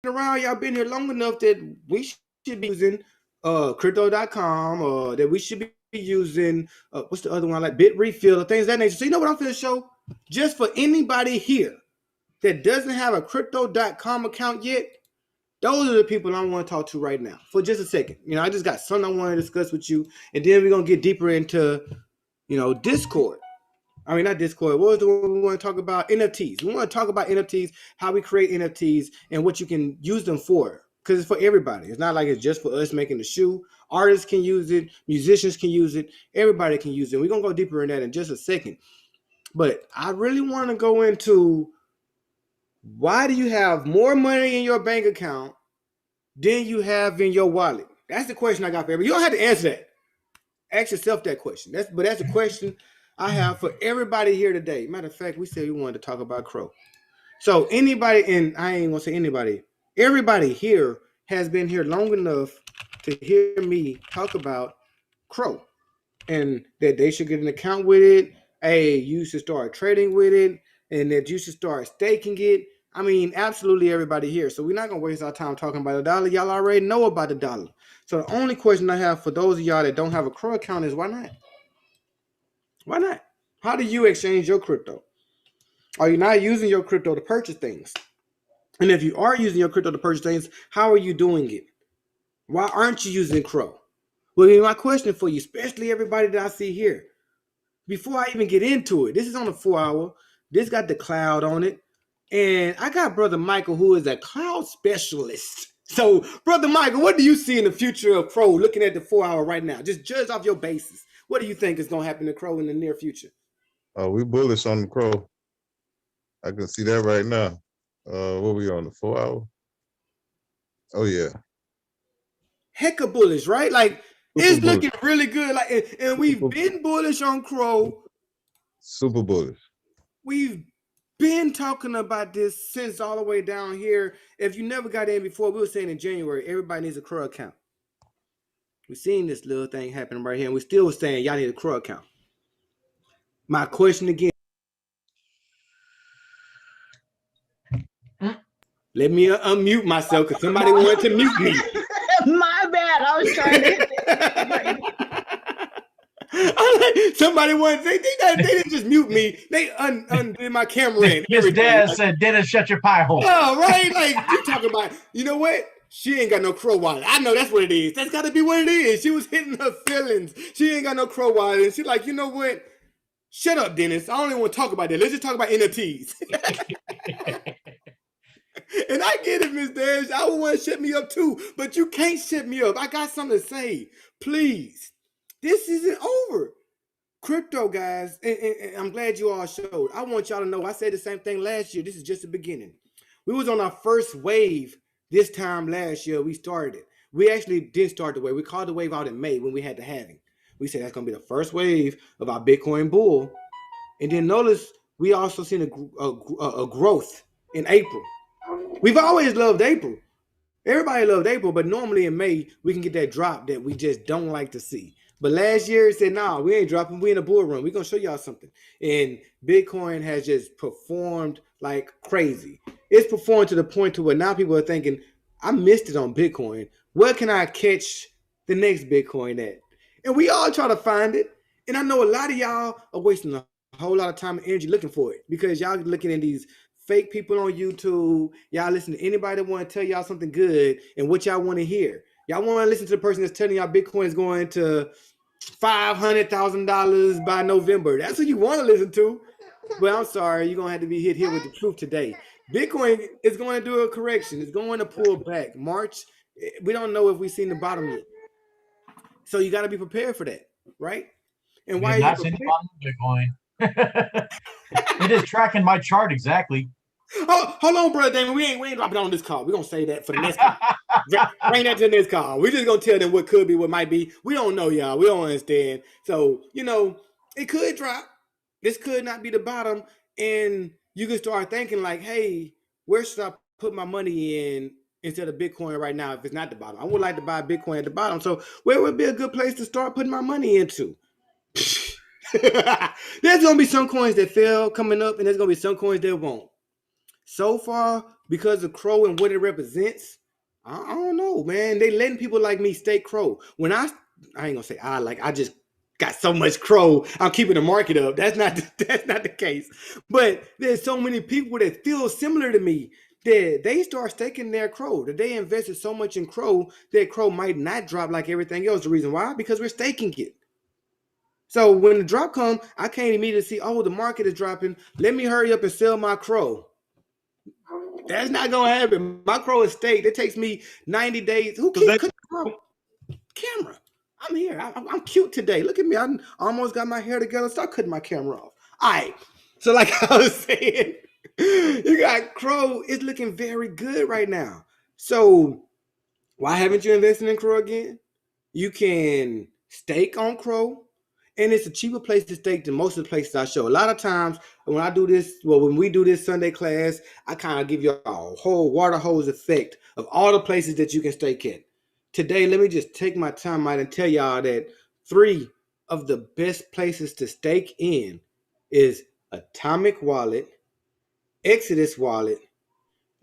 around. Y'all been here long enough that we should be using crypto.com, or that we should be using what's the other one, like Bit Refill or things of that nature. So you know what I'm finna show? Just for anybody here that doesn't have a crypto.com account yet, those are the people I want to talk to right now for just a second. I just got something I want to discuss with you, and then we're gonna get deeper into, Discord. I mean, not Discord. What was the one we want to talk about? NFTs. We want to talk about NFTs, how we create NFTs, and what you can use them for. Because it's for everybody. It's not like it's just for us making the shoe. Artists can use it. Musicians can use it. Everybody can use it. We're going to go deeper in that in just a second. But I really want to go into, why do you have more money in your bank account than you have in your wallet? That's the question I got for everybody. You don't have to answer that. Ask yourself that question. That's a question I have for everybody here today. Matter of fact, we said we wanted to talk about Crow. So anybody, and I ain't gonna say anybody, everybody here has been here long enough to hear me talk about Crow, and that they should get an account with it. Hey, you should start trading with it, and that you should start staking it. I mean, absolutely everybody here. So we're not gonna waste our time talking about the dollar. Y'all already know about the dollar. So the only question I have for those of y'all that don't have a Crow account is, why not? Why not? How do you exchange your crypto? Are you not using your crypto to purchase things? And if you are using your crypto to purchase things, how are you doing it? Why aren't you using Crow? Well, my question for you, especially everybody that I see here, before I even get into it, this is on a 4-hour. This got the cloud on it. And I got Brother Michael, who is a cloud specialist. So, Brother Michael, what do you see in the future of Crow looking at the 4-hour right now? Just judge off your basis. What do you think is going to happen to Crow in the near future? Oh, we bullish on the Crow. I can see that right now. What we on, the 4-hour? Oh, yeah. Heck of bullish, right? Like, it's looking really good. Like, and we've been bullish on Crow. Super bullish. We've been talking about this since all the way down here. If you never got in before, we were saying in January, everybody needs a Crow account. We've seen this little thing happening right here, and we still were saying y'all need a Crow account. My question again. Let me unmute myself because somebody wanted to mute me. My bad. I was trying to. Somebody wanted. They didn't just mute me. They undid my camera in. His dad said, "Dennis, shut your pie hole." Oh, right. Like, you talking about? You know what? She ain't got no Crow wallet. I know that's what it is. That's got to be what it is. She was hitting her feelings. She ain't got no Crow wallet, and she's like, you know what? Shut up, Dennis. I don't even want to talk about that. Let's just talk about NFTs. And I get it, Miss Dash. I would want to shut me up too, but you can't shut me up. I got something to say. Please. This isn't over. Crypto, guys, and I'm glad you all showed. I want y'all to know, I said the same thing last year. This is just the beginning. We was on our first wave this time last year. We started it. We actually did start the wave. We called the wave out in May when we had the halving. We said that's going to be the first wave of our Bitcoin bull. And then notice we also seen a growth in April. We've always loved April. Everybody loved April, but normally in May, we can get that drop that we just don't like to see. But last year, it said, nah, we ain't dropping. We in a bull run. We're going to show y'all something. And Bitcoin has just performed like crazy. It's performed to the point to where now people are thinking, I missed it on Bitcoin. Where can I catch the next Bitcoin at? And we all try to find it. And I know a lot of y'all are wasting a whole lot of time and energy looking for it because y'all looking at these fake people on YouTube. Y'all listen to anybody that want to tell y'all something good and what y'all want to hear. Y'all want to listen to the person that's telling y'all Bitcoin is going to $500,000 by November. That's what you want to listen to. But I'm sorry, you're going to have to be hit here with the truth today. Bitcoin is going to do a correction. It's going to pull back. March, we don't know if we've seen the bottom yet. So you got to be prepared for that, right? And why are you prepared? Bitcoin. It is tracking my chart exactly. Oh, hold on, brother Damon. We ain't dropping on this call. We're going to say that for the next call. Bring that to the next call. We're just going to tell them what could be, what might be. We don't know, y'all. We don't understand. So, it could drop. This could not be the bottom. And you can start thinking like, hey, where should I put my money in instead of Bitcoin right now if it's not the bottom? I would like to buy Bitcoin at the bottom. So where would be a good place to start putting my money into? There's going to be some coins that fail coming up, and there's going to be some coins that won't. So far, because of Crow and what it represents, I don't know, man. They letting people like me stake Crow. When I ain't gonna say I just got so much Crow, I'm keeping the market up. That's not the case. But there's so many people that feel similar to me that they start staking their Crow. That they invested so much in Crow that Crow might not drop like everything else. The reason why? Because we're staking it. So when the drop comes, I can't immediately see, oh, the market is dropping. Let me hurry up and sell my Crow. That's not gonna happen. My Crow is staked. It takes me 90 days. Who keeps cutting Crow? Camera. I'm here. I'm cute today. Look at me. I almost got my hair together. Start cutting my camera off. All right. So like I was saying, you got Crow. It's looking very good right now. So why haven't you invested in Crow again? You can stake on Crow, and it's a cheaper place to stake than most of the places I show. A lot of times when I do this, when we do this Sunday class, I kind of give you a whole water hose effect of all the places that you can stake at. Today, let me just take my time out and tell y'all that 3 of the best places to stake in is Atomic Wallet, Exodus Wallet,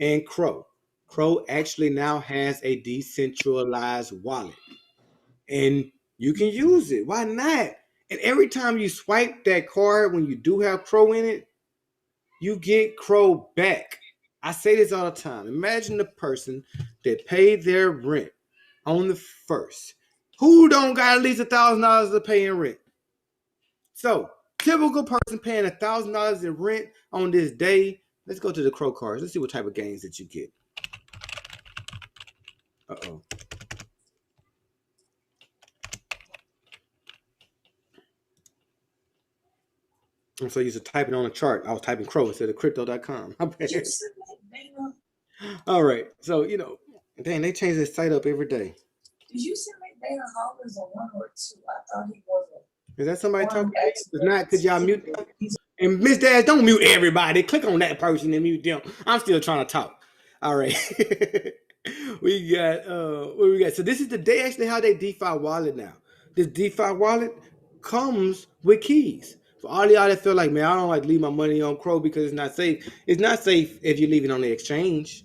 and Crow. Crow actually now has a decentralized wallet, and you can use it. Why not? And every time you swipe that card, when you do have Crow in it, you get Crow back. I say this all the time. Imagine the person that paid their rent on the 1st. Who don't got at least $1,000 to pay in rent? So, typical person paying $1,000 in rent on this day. Let's go to the Crow cards. Let's see what type of gains that you get. Uh-oh. I'm so used to typing on a chart. I was typing Crow instead of crypto.com. All right. So, dang, they change this site up every day. Did you say McDana Hall is a 1 or 2? I thought he was a. Is that somebody talking? If not, could y'all mute them? And Miss Dash, don't mute everybody. Click on that person and mute them. I'm still trying to talk. All right. we got what we got. So this is the day actually how they DeFi wallet now. This DeFi wallet comes with keys. For all y'all that feel like, man, I don't like to leave my money on Crow because it's not safe. It's not safe if you leave it on the exchange,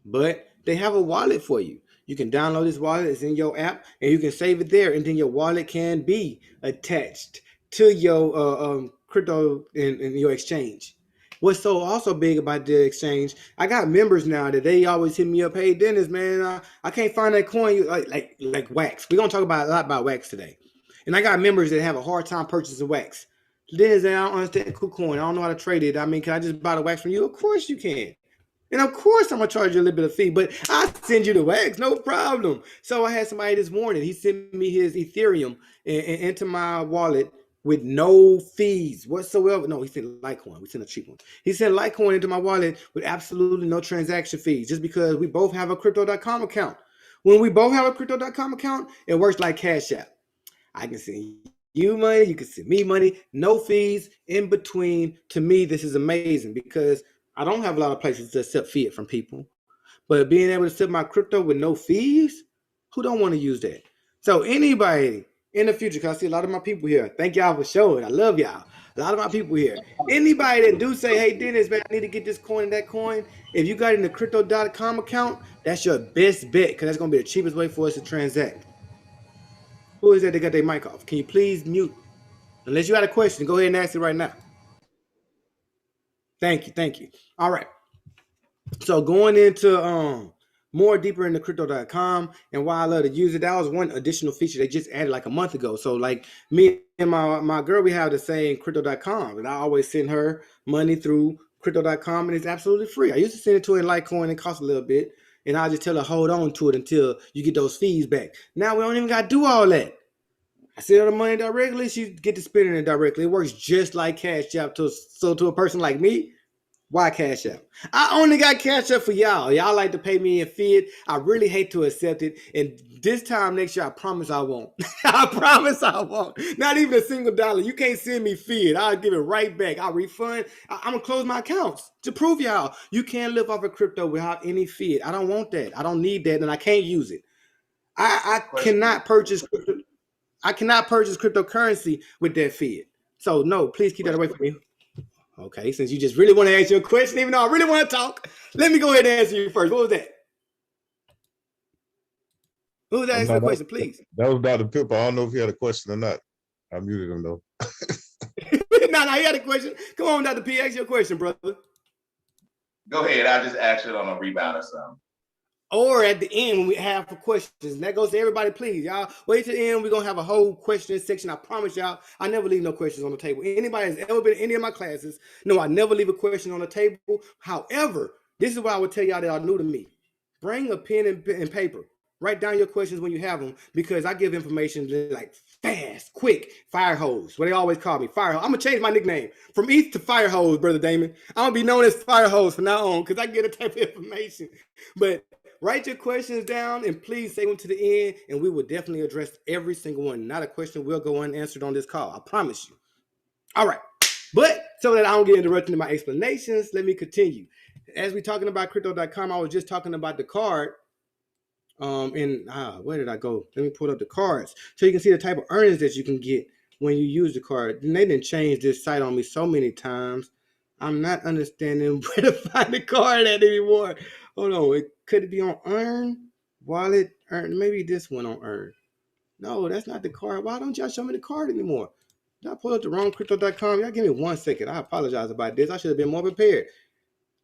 but they have a wallet for you. You can download this wallet. It's in your app, and you can save it there. And then your wallet can be attached to your crypto in your exchange. What's so also big about the exchange? I got members now that they always hit me up. Hey, Dennis, man, I can't find that coin like Wax. We're gonna talk about a lot about Wax today. And I got members that have a hard time purchasing Wax. Dennis, I don't understand KuCoin. I don't know how to trade it. I mean, can I just buy the Wax from you? Of course you can. And of course, I'm going to charge you a little bit of fee, but I'll send you the Wax, no problem. So I had somebody this morning, he sent me his Ethereum into my wallet with no fees whatsoever. No, he sent Litecoin. We sent a cheap one. He sent Litecoin into my wallet with absolutely no transaction fees, just because we both have a crypto.com account. When we both have a crypto.com account, it works like Cash App. I can send you money, you can send me money, no fees in between. To me, this is amazing because I don't have a lot of places to accept fiat from people, but being able to accept my crypto with no fees, who don't want to use that? So anybody in the future, because I see a lot of my people here, thank y'all for showing. I love y'all. A lot of my people here. Anybody that do say, hey, Dennis, man, I need to get this coin and that coin. If you got it in the crypto.com account, that's your best bet because that's going to be the cheapest way for us to transact. Who is that got their mic off? Can you please mute? Unless you got a question, go ahead and ask it right now. Thank you. All right. So going into more deeper into crypto.com and why I love to use it, that was one additional feature they just added like a month ago. So like me and my girl, we have the same crypto.com, and I always send her money through crypto.com, and it's absolutely free. I used to send it to her in Litecoin, it costs a little bit, and I just tell her hold on to it until you get those fees back. Now we don't even got to do all that. I send her the money directly, she get to spending it directly. It works just like Cash App. So to a person like me, why Cash App? I only got Cash App for y'all. Y'all like to pay me in fiat. I really hate to accept it. And this time next year, I promise I won't. I promise I won't. Not even a single dollar. You can't send me fiat. I'll give it right back. I'll refund. I'm going to close my accounts to prove y'all you can't live off of crypto without any fiat. I don't want that. I don't need that, and I can't use it. I cannot purchase crypto. I cannot purchase cryptocurrency with that fiat. So no, please keep that away from me. Okay, since you just really want to ask your question, even though I really want to talk, let me go ahead and answer you first. What was that? Who was Oh, asking no, the question, please? that was Dr. Pippa. I don't know if he had a question or not. I muted him though. No, he had a question. Come on, Dr. P, ask your question, brother. Go ahead. I'll just ask it on a rebound or something. Or at the end when we have for questions. And that goes to everybody, please. Y'all wait till the end. We're going to have a whole question section. I promise y'all, I never leave no questions on the table. Anybody has ever been in any of my classes, no, I never leave a question on the table. However, this is why I would tell y'all that are new to me. Bring a pen and paper. Write down your questions when you have them, because I give information like fast, quick, fire hose. What they always call me, fire hose. I'm going to change my nickname from East to fire hose, Brother Damon. I'm going to be known as fire hose from now on because I get a type of information. But write your questions down and please save them to the end, and we will definitely address every single one. Not a question will go unanswered on this call. I promise you. All right. But so that I don't get interrupted in my explanations, let me continue. As we're talking about crypto.com, I was just talking about the card. Where did I go? Let me pull up the cards so you can see the type of earnings that you can get when you use the card. And they didn't change this site on me so many times. I'm not understanding where to find the card at anymore. Hold on, could it be on Earn? Wallet, Earn, maybe this one on Earn. No, that's not the card. Why don't y'all show me the card anymore? Did I pull up the wrong crypto.com? Y'all give me 1 second. I apologize about this. I should have been more prepared.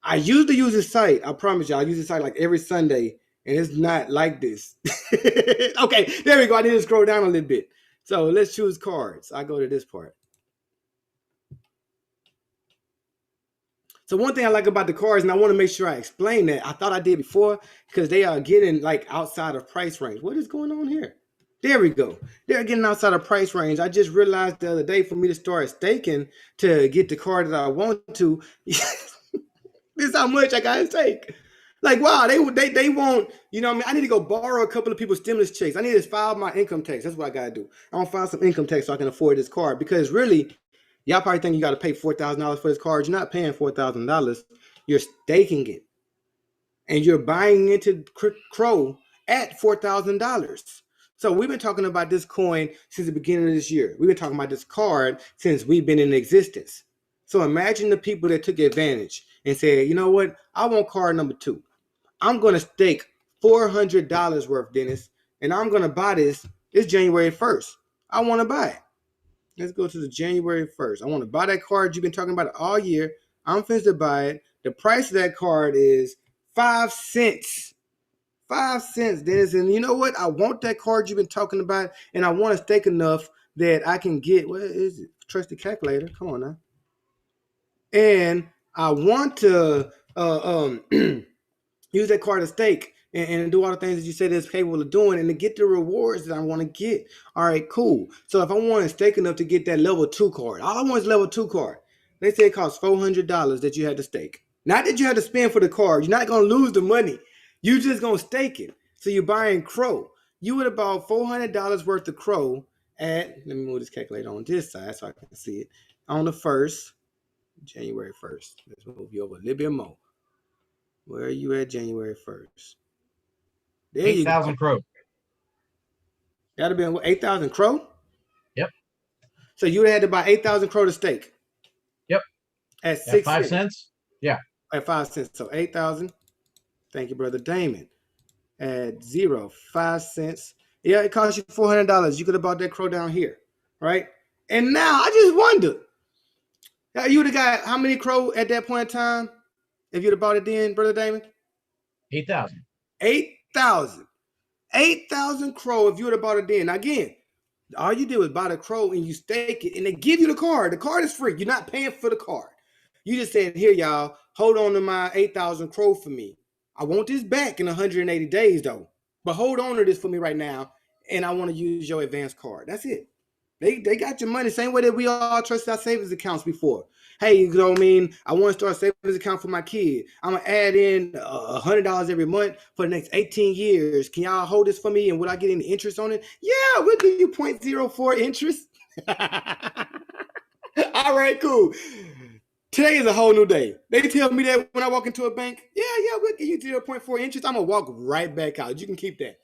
I used to use this site. I promise y'all, I use this site like every Sunday, and it's not like this. Okay, there we go. I need to scroll down a little bit. So let's choose cards. I go to this part. So one thing I like about the cards, and I want to make sure I explain that. I thought I did before, because they are getting like outside of price range. What is going on here? There we go. They're getting outside of price range. I just realized the other day for me to start staking to get the card that I want to, this is how much I gotta take. Like, wow, they want, you know what I mean? I need to go borrow a couple of people's stimulus checks. I need to file my income tax. That's what I gotta do. I want to file some income tax so I can afford this card, because really, y'all probably think you got to pay $4,000 for this card. You're not paying $4,000. You're staking it. And you're buying into Crow at $4,000. So we've been talking about this coin since the beginning of this year. We've been talking about this card since we've been in existence. So imagine the people that took advantage and said, you know what? I want card number 2. I'm going to stake $400 worth, Dennis, and I'm going to buy this. It's January 1st. I want to buy it. Let's go to the January 1st. I want to buy that card. You've been talking about it all year. I'm finished to buy it. The price of that card is 5 cents. 5 cents, Dennis. And you know what? I want that card you've been talking about, and I want to stake enough that I can get, what is it? Trust the calculator. Come on now. And I want to use that card to stake and do all the things that you said it's capable of doing, and to get the rewards that I want to get. All right, cool. So if I want to stake enough to get that level 2 card, all I want is level 2 card. They say it costs $400 that you had to stake. Not that you had to spend for the card. You're not going to lose the money. You're just going to stake it. So you're buying Crow. You would have bought $400 worth of Crow at, let me move this calculator on this side so I can see it, on the 1st, January 1st. Let's move you over a little bit more. Where are you at January 1st? There 8,000 Crow. That'd have been 8,000 Crow? Yep. So you had to buy 8,000 Crow to stake? Yep. At 6 5 cents? Yeah. At 5 cents. So 8,000. Thank you, Brother Damon. At 5 cents. Yeah, it cost you $400. You could have bought that Crow down here, right? And now I just wonder, you would have got how many Crow at that point in time if you'd have bought it then, Brother Damon? 8,000. 8,000. 8,000 Crow if you would have bought it then. Now, again, all you did was buy the Crow and you stake it, and they give you the card. The card is free. You're not paying for the card. You just said, here, y'all, hold on to my 8,000 Crow for me. I want this back in 180 days, though. But hold on to this for me right now, and I want to use your advance card. That's it. They got your money. Same way that we all trusted our savings accounts before. Hey, you know what I mean? I want to start a savings account for my kid. I'm going to add in $100 every month for the next 18 years. Can y'all hold this for me? And will I get any interest on it? Yeah, we'll give you 0.04 interest. All right, cool. Today is a whole new day. They tell me that when I walk into a bank, yeah, we'll give you 0.4 interest. I'm going to walk right back out. You can keep that.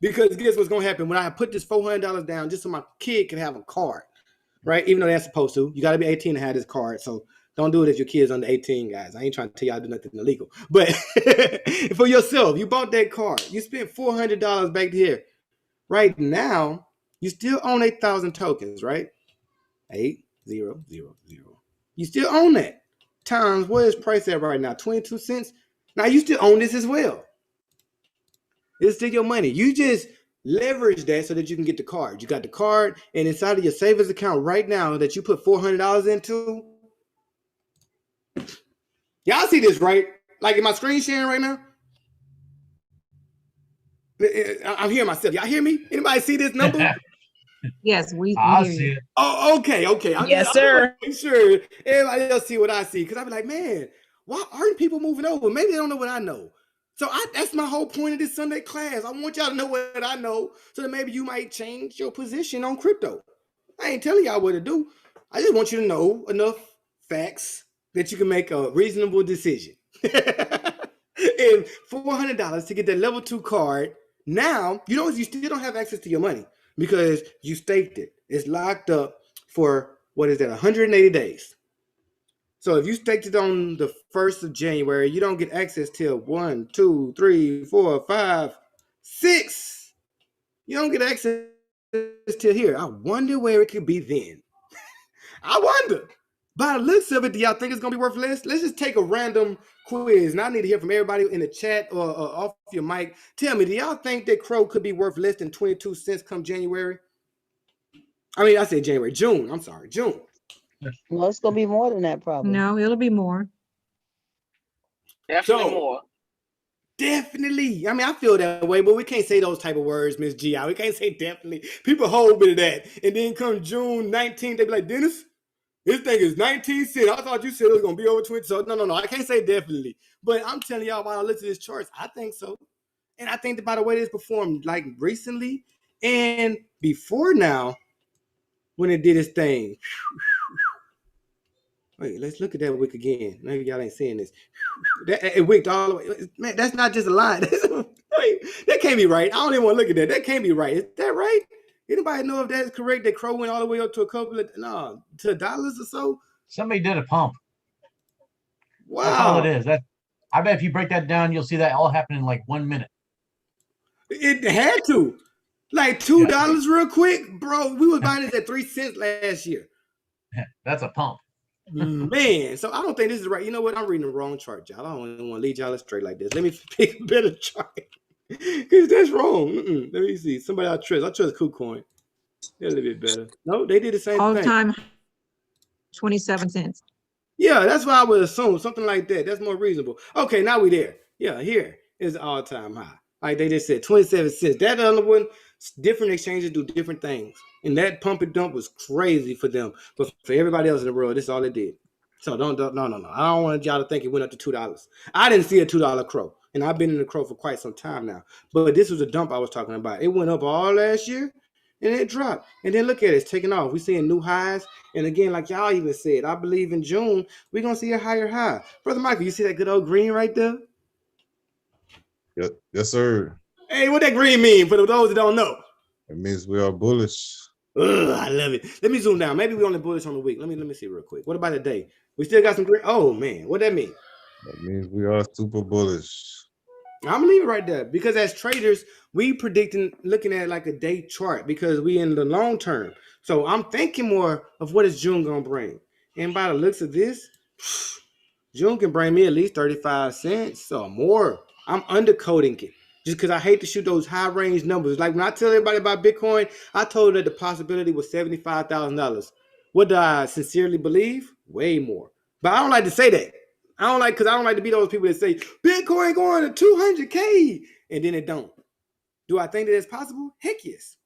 Because guess what's going to happen? When I put this $400 down just so my kid can have a card, right? Even though they're supposed to. You got to be 18 to have this card. So Don't do it if your kid's under 18, guys. I ain't trying to tell y'all to do nothing illegal. But for yourself, you bought that car. You spent $400 back here. Right now, you still own 8,000 tokens, right? 8,000. You still own that. Times what is price at right now? 22 cents. Now you still own this as well. It's still your money. You just leverage that so that you can get the card. You got the card, and inside of your savings account right now that you put $400 into. Y'all see this, right? Like, am I screen sharing right now? I'm hearing myself. Y'all hear me? Anybody see this number? Yes, we I hear see you. it. Oh, okay. Yes, sir. I'm sure everybody else see what I see, because I be like, man, why aren't people moving over? Maybe they don't know what I know. So that's my whole point of this Sunday class. I want y'all to know what I know, so that maybe you might change your position on crypto. I ain't telling y'all what to do. I just want you to know enough facts that you can make a reasonable decision. And $400 to get that level 2 card. Now, you still don't have access to your money because you staked it. It's locked up for, 180 days. So if you staked it on the 1st of January, you don't get access till 1, 2, 3, 4, 5, 6. You don't get access till here. I wonder where it could be then. I wonder. By the looks of it, do y'all think it's going to be worth less? Let's just take a random quiz. And I need to hear from everybody in the chat or off your mic. Tell me, do y'all think that Crow could be worth less than 22 cents come January? I mean, I said January. June. I'm sorry. June. Well, it's gonna be more than that, probably. No, it'll be more. Definitely So, more. Definitely. I mean, I feel that way, but we can't say those type of words, Miss G. We can't say definitely. People hold me to that. And then come June 19th, they be like, Dennis, this thing is 19 cents. I thought you said it was going to be over 20. So, no. I can't say definitely. But I'm telling y'all, while I look at this chart, I think so. And I think that by the way this performed, like recently and before now, when it did its thing. Wait, let's look at that wick again. Maybe y'all ain't seeing this. It wicked all the way. Man, that's not just a line. Wait, that can't be right. I don't even want to look at that. That can't be right. Is that right? Anybody know if that's correct? That Crow went all the way up to a couple of to dollars or so? Somebody did a pump. Wow. That's all it is. I bet if you break that down, you'll see that all happen in like 1 minute. It had to. Like $2 real quick. Bro, we was buying this at 3 cents last year. That's a pump. Man, so I don't think this is right. You know what? I'm reading the wrong chart, y'all. I don't want to lead y'all astray like this. Let me pick a better chart. Because that's wrong. Let me see. Somebody I trust KuCoin. They're a little bit better. No, they did the same All thing. time 27 cents. Yeah, that's what I would assume. Something like that. That's more reasonable. Okay, now we there. Yeah, here is the all-time high. Like they just said, 27 cents. That other one, different exchanges do different things. And that pump and dump was crazy for them. But for everybody else in the world, this is all it did. So no. I don't want y'all to think it went up to $2. I didn't see a $2 Crow. And I've been in the Crow for quite some time now. But this was a dump I was talking about. It went up all last year and it dropped. And then look at it, it's taking off. We're seeing new highs. And again, like y'all even said, I believe in June, we're going to see a higher high. Brother Michael, you see that good old green right there? Yep. Yes, sir. Hey, what that green mean for those that don't know? It means we are bullish. Ugh, I love it. Let me zoom down. Maybe we're only bullish on the week. Let me see real quick. What about the day? We still got some green. Oh, man. What that mean? That means we are super bullish. I'm gonna leave it right there because as traders, we looking at like a day chart because we in the long term. So I'm thinking more of what is June gonna bring. And by the looks of this, June can bring me at least 35 cents or more. I'm undercoding it just because I hate to shoot those high range numbers. Like when I tell everybody about Bitcoin, I told them that the possibility was $75,000. What do I sincerely believe? Way more. But I don't like to say that. I don't like to be those people that say Bitcoin going to 200K and then it don't. Do I think that it's possible? Heck yes.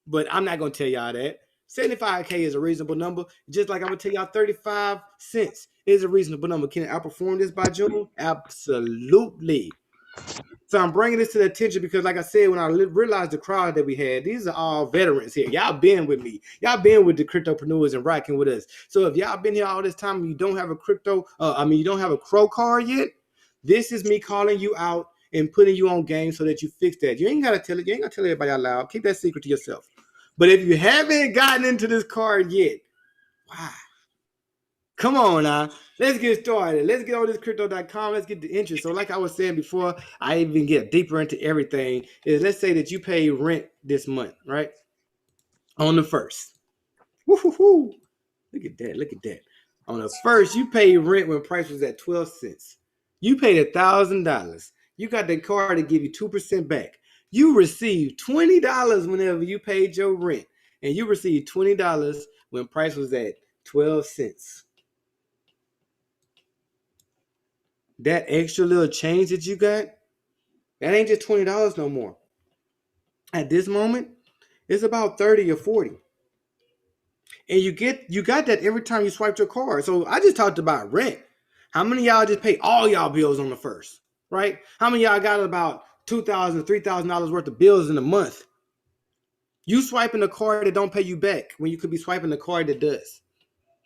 But I'm not gonna tell y'all that. 75K is a reasonable number. Just like I'm gonna tell y'all 35 cents is a reasonable number. Can it outperform this by June? Absolutely. So I'm bringing this to the attention because, like I said, when I realized the crowd that we had, these are all veterans here. Y'all been with me. Y'all been with the cryptopreneurs and rocking with us. So if y'all been here all this time and you don't have you don't have a Crow card yet, this is me calling you out and putting you on game so that you fix that. You ain't gotta tell it. You ain't gotta tell everybody out loud. Keep that secret to yourself. But if you haven't gotten into this card yet, why? Come on now. Let's get started. Let's get on this crypto.com. Let's get the interest. So like I was saying before, I even get deeper into everything, is let's say that you pay rent this month, right? On the first. Woo-hoo-hoo. Look at that. Look at that. On the first, you paid rent when price was at 12 cents. You paid $1,000. You got the card to give you 2% back. You received $20 whenever you paid your rent. And you received $20 when price was at 12 cents. That extra little change that you got, that ain't just $20 no more. At this moment, it's about 30 or 40. And you got that every time you swipe your card. So I just talked about rent. How many of y'all just pay all y'all bills on the first, right? How many of y'all got about $2,000, $3,000 worth of bills in a month? You swiping a card that don't pay you back when you could be swiping a card that does.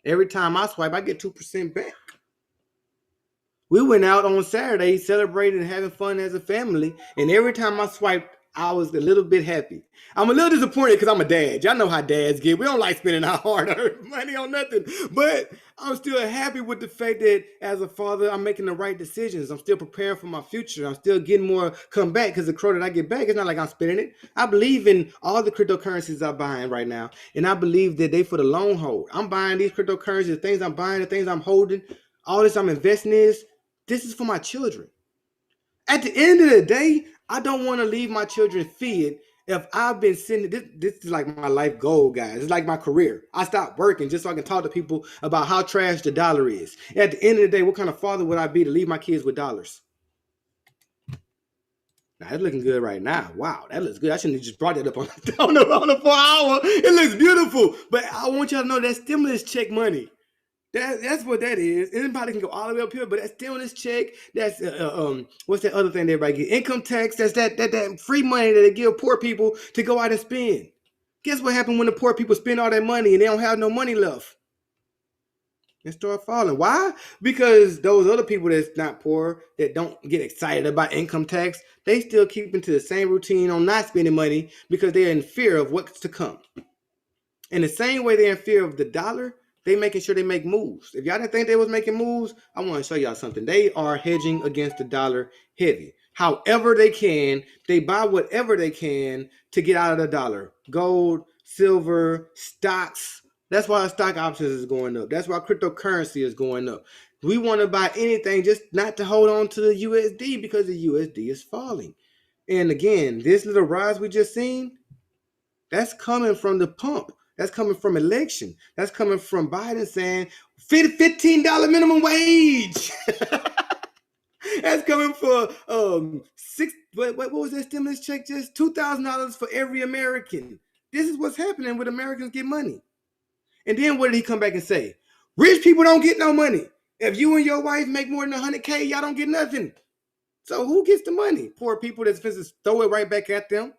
Every time I swipe, I get 2% back. We went out on Saturday celebrating and having fun as a family. And every time I swiped, I was a little bit happy. I'm a little disappointed because I'm a dad. Y'all know how dads get. We don't like spending our hard-earned money on nothing. But I'm still happy with the fact that as a father, I'm making the right decisions. I'm still preparing for my future. I'm still getting more come back because the crow that I get back, it's not like I'm spending it. I believe in all the cryptocurrencies I'm buying right now. And I believe that they for the long haul. I'm buying these cryptocurrencies, the things I'm buying, the things I'm holding, all this I'm investing in. This is for my children. At the end of the day, I don't want to leave my children fed if I've been sending this is like my life goal, guys. It's like my career. I stopped working just so I can talk to people about how trash the dollar is. At the end of the day, what kind of father would I be to leave my kids with dollars? Now, that's looking good right now. Wow, that looks good. I shouldn't have just brought that up on the 4 hour. It looks beautiful. But I want y'all to know that stimulus check money. That's what that is. Anybody can go all the way up here, but that's stimulus check. That's what's that other thing that everybody get? Income tax. That's that free money that they give poor people to go out and spend. Guess what happened when the poor people spend all that money and they don't have no money left? They start falling. Why? Because those other people that's not poor, that don't get excited about income tax, they still keep into the same routine on not spending money because they're in fear of what's to come. In the same way they're in fear of the dollar, they making sure they make moves. If y'all didn't think they was making moves, I want to show y'all something. They are hedging against the dollar heavy. However they can, they buy whatever they can to get out of the dollar. Gold, silver, stocks. That's why stock options is going up. That's why cryptocurrency is going up. We want to buy anything just not to hold on to the USD because the USD is falling. And again, this little rise we just seen, that's coming from the pump. That's coming from election. That's coming from Biden saying $15 minimum wage. That's coming for what was that stimulus check? Just $2,000 for every American. This is what's happening when Americans get money. And then what did he come back and say? Rich people don't get no money. If you and your wife make more than $100K, y'all don't get nothing. So who gets the money? Poor people that's supposed to throw it right back at them.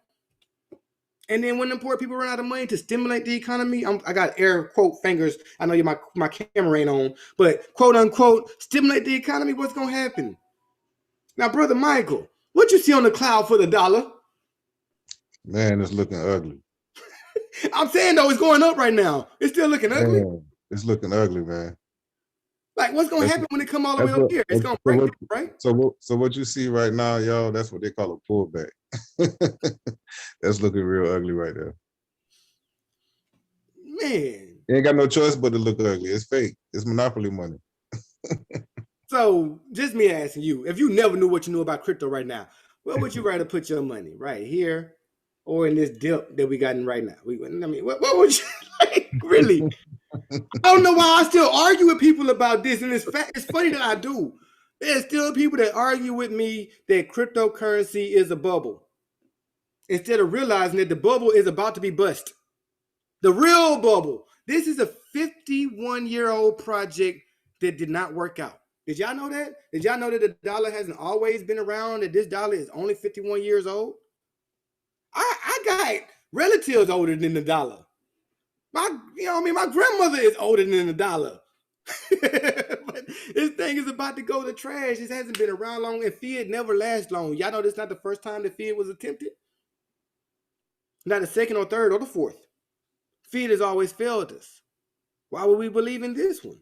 And then when the poor people run out of money to stimulate the economy, I got air quote fingers. I know my camera ain't on, but quote unquote, stimulate the economy, what's going to happen? Now, Brother Michael, what you see on the cloud for the dollar? Man, it's looking ugly. I'm saying, though, it's going up right now. It's still looking ugly. Man, it's looking ugly, man. Like, what's going to happen when it come all the way up here? It's going to break, right? So what you see right now, y'all, that's what they call a pullback. That's looking real ugly right there. Man. You ain't got no choice but to look ugly. It's fake. It's monopoly money. So just me asking you, if you never knew what you knew about crypto right now, where would you rather put your money? Right here or in this dip that we got in right now? What would you like? Really? I don't know why I still argue with people about this. And it's funny that I do. There's still people that argue with me that cryptocurrency is a bubble, instead of realizing that the bubble is about to be bust. The real bubble. This is a 51-year-old project that did not work out. Did y'all know that? Did y'all know that the dollar hasn't always been around, that this dollar is only 51 years old? I got relatives older than the dollar. My grandmother is older than the dollar. But this thing is about to go to trash. It hasn't been around long, and fiat never lasts long. Y'all know this is not the first time that fiat was attempted. Not the second or third or the fourth. Fiat has always failed us. Why would we believe in this one?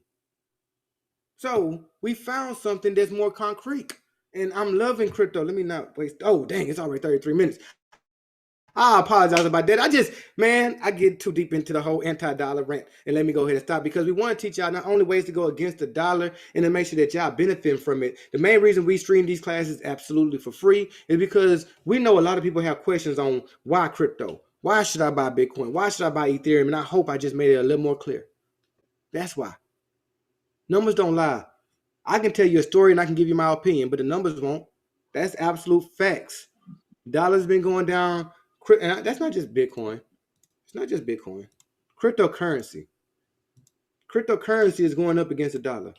So we found something that's more concrete. And I'm loving crypto. Let me not waste. Oh, dang, it's already 33 minutes. I apologize about that. I get too deep into the whole anti-dollar rant, and let me go ahead and stop, because we want to teach y'all not only ways to go against the dollar and to make sure that y'all benefit from it. The main reason we stream these classes absolutely for free is because we know a lot of people have questions on why crypto, why should I buy Bitcoin, why should I buy Ethereum, and I hope I just made it a little more clear. That's why. Numbers don't lie. I can tell you a story and I can give you my opinion, but the numbers won't. That's absolute facts. Dollar's been going down. And that's not just Bitcoin. It's not just Bitcoin. Cryptocurrency. Cryptocurrency is going up against the dollar.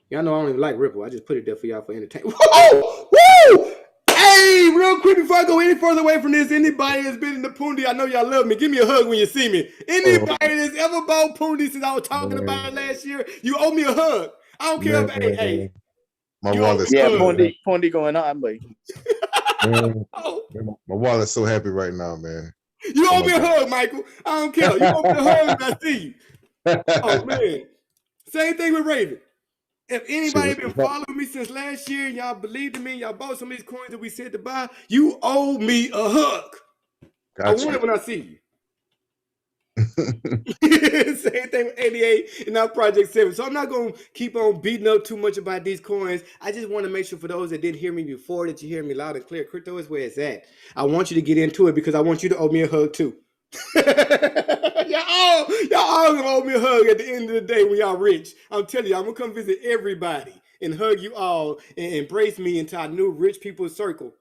Y'all know I don't even like Ripple. I just put it there for y'all for entertainment. Whoa! Woo! Hey, real quick before I go any further away from this, anybody that's been in the Pundi, I know y'all love me. Give me a hug when you see me. Anybody that's ever bought Pundi since I was talking about it last year, you owe me a hug. I don't care if, hey. My wallet's Pundi going on, boy. My wallet's so happy right now, man. You owe me a hug, Michael. I don't care. You owe me a hug when I see you. Oh, man. Same thing with Raven. If anybody been following me since last year, y'all believed in me, y'all bought some of these coins that we said to buy, you owe me a hug. Gotcha. I want it when I see you. Same thing with 88 and now Project 7. So I'm not going to keep on beating up too much about these coins. I just want to make sure for those that didn't hear me before that you hear me loud and clear. Crypto is where it's at. I want you to get into it because I want you to owe me a hug too. y'all all gonna owe me a hug at the end of the day when y'all rich. I'm telling you, I'm gonna come visit everybody and hug you all and embrace me into our new rich people's circle.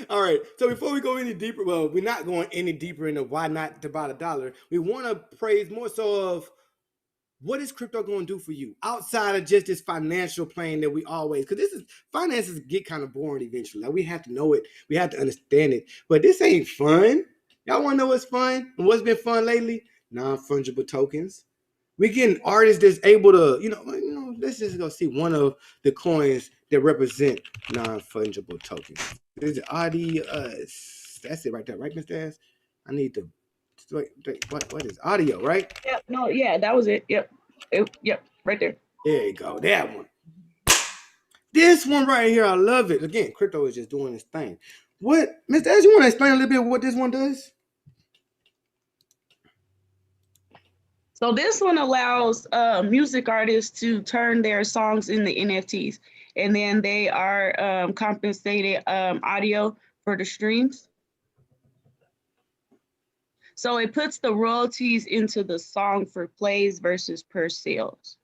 All right, so before we go any deeper, well, we're not going any deeper into why not to buy the dollar. We want to praise more so of what is crypto going to do for you outside of just this financial plane that we always, because finances get kind of boring eventually. Like we have to know it, we have to understand it, but this ain't fun. Y'all want to know what's fun and what's been fun lately? Non-fungible tokens. We're getting artists that's able to, let's just go see one of the coins that represent non-fungible tokens. Is it Audius? That's it right there, right, Mr. Ass? I need to wait, what is audio, right? Yep, no, yeah, that was it. Yep, right there. There you go, that one. This one right here, I love it. Again, crypto is just doing its thing. What, Mr. Ass, you want to explain a little bit what this one does? So this one allows music artists to turn their songs into NFTs, and then they are compensated audio for the streams. So it puts the royalties into the song for plays versus per sales.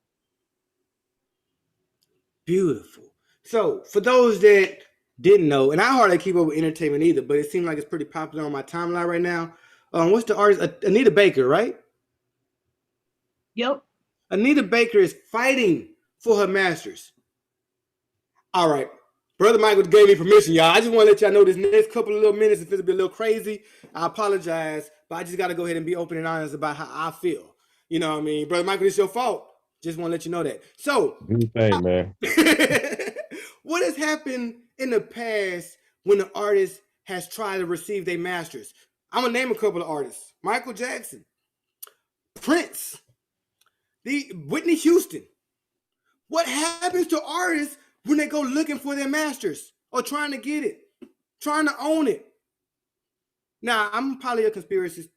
Beautiful. So for those that didn't know, and I hardly keep up with entertainment either, but it seems like it's pretty popular on my timeline right now. What's the artist? Anita Baker, right? Yep. Anita Baker is fighting for her masters. All right. Brother Michael gave me permission, y'all. I just want to let y'all know this next couple of little minutes, if it's a bit a little crazy, I apologize, but I just got to go ahead and be open and honest about how I feel. You know what I mean? Brother Michael, it's your fault. Just want to let you know that. So, man. What has happened in the past when the artist has tried to receive their masters? I'm going to name a couple of artists. Michael Jackson, Prince, Whitney Houston. What happens to artists when they go looking for their masters or trying to get it, trying to own it? Now, I'm probably a conspiracy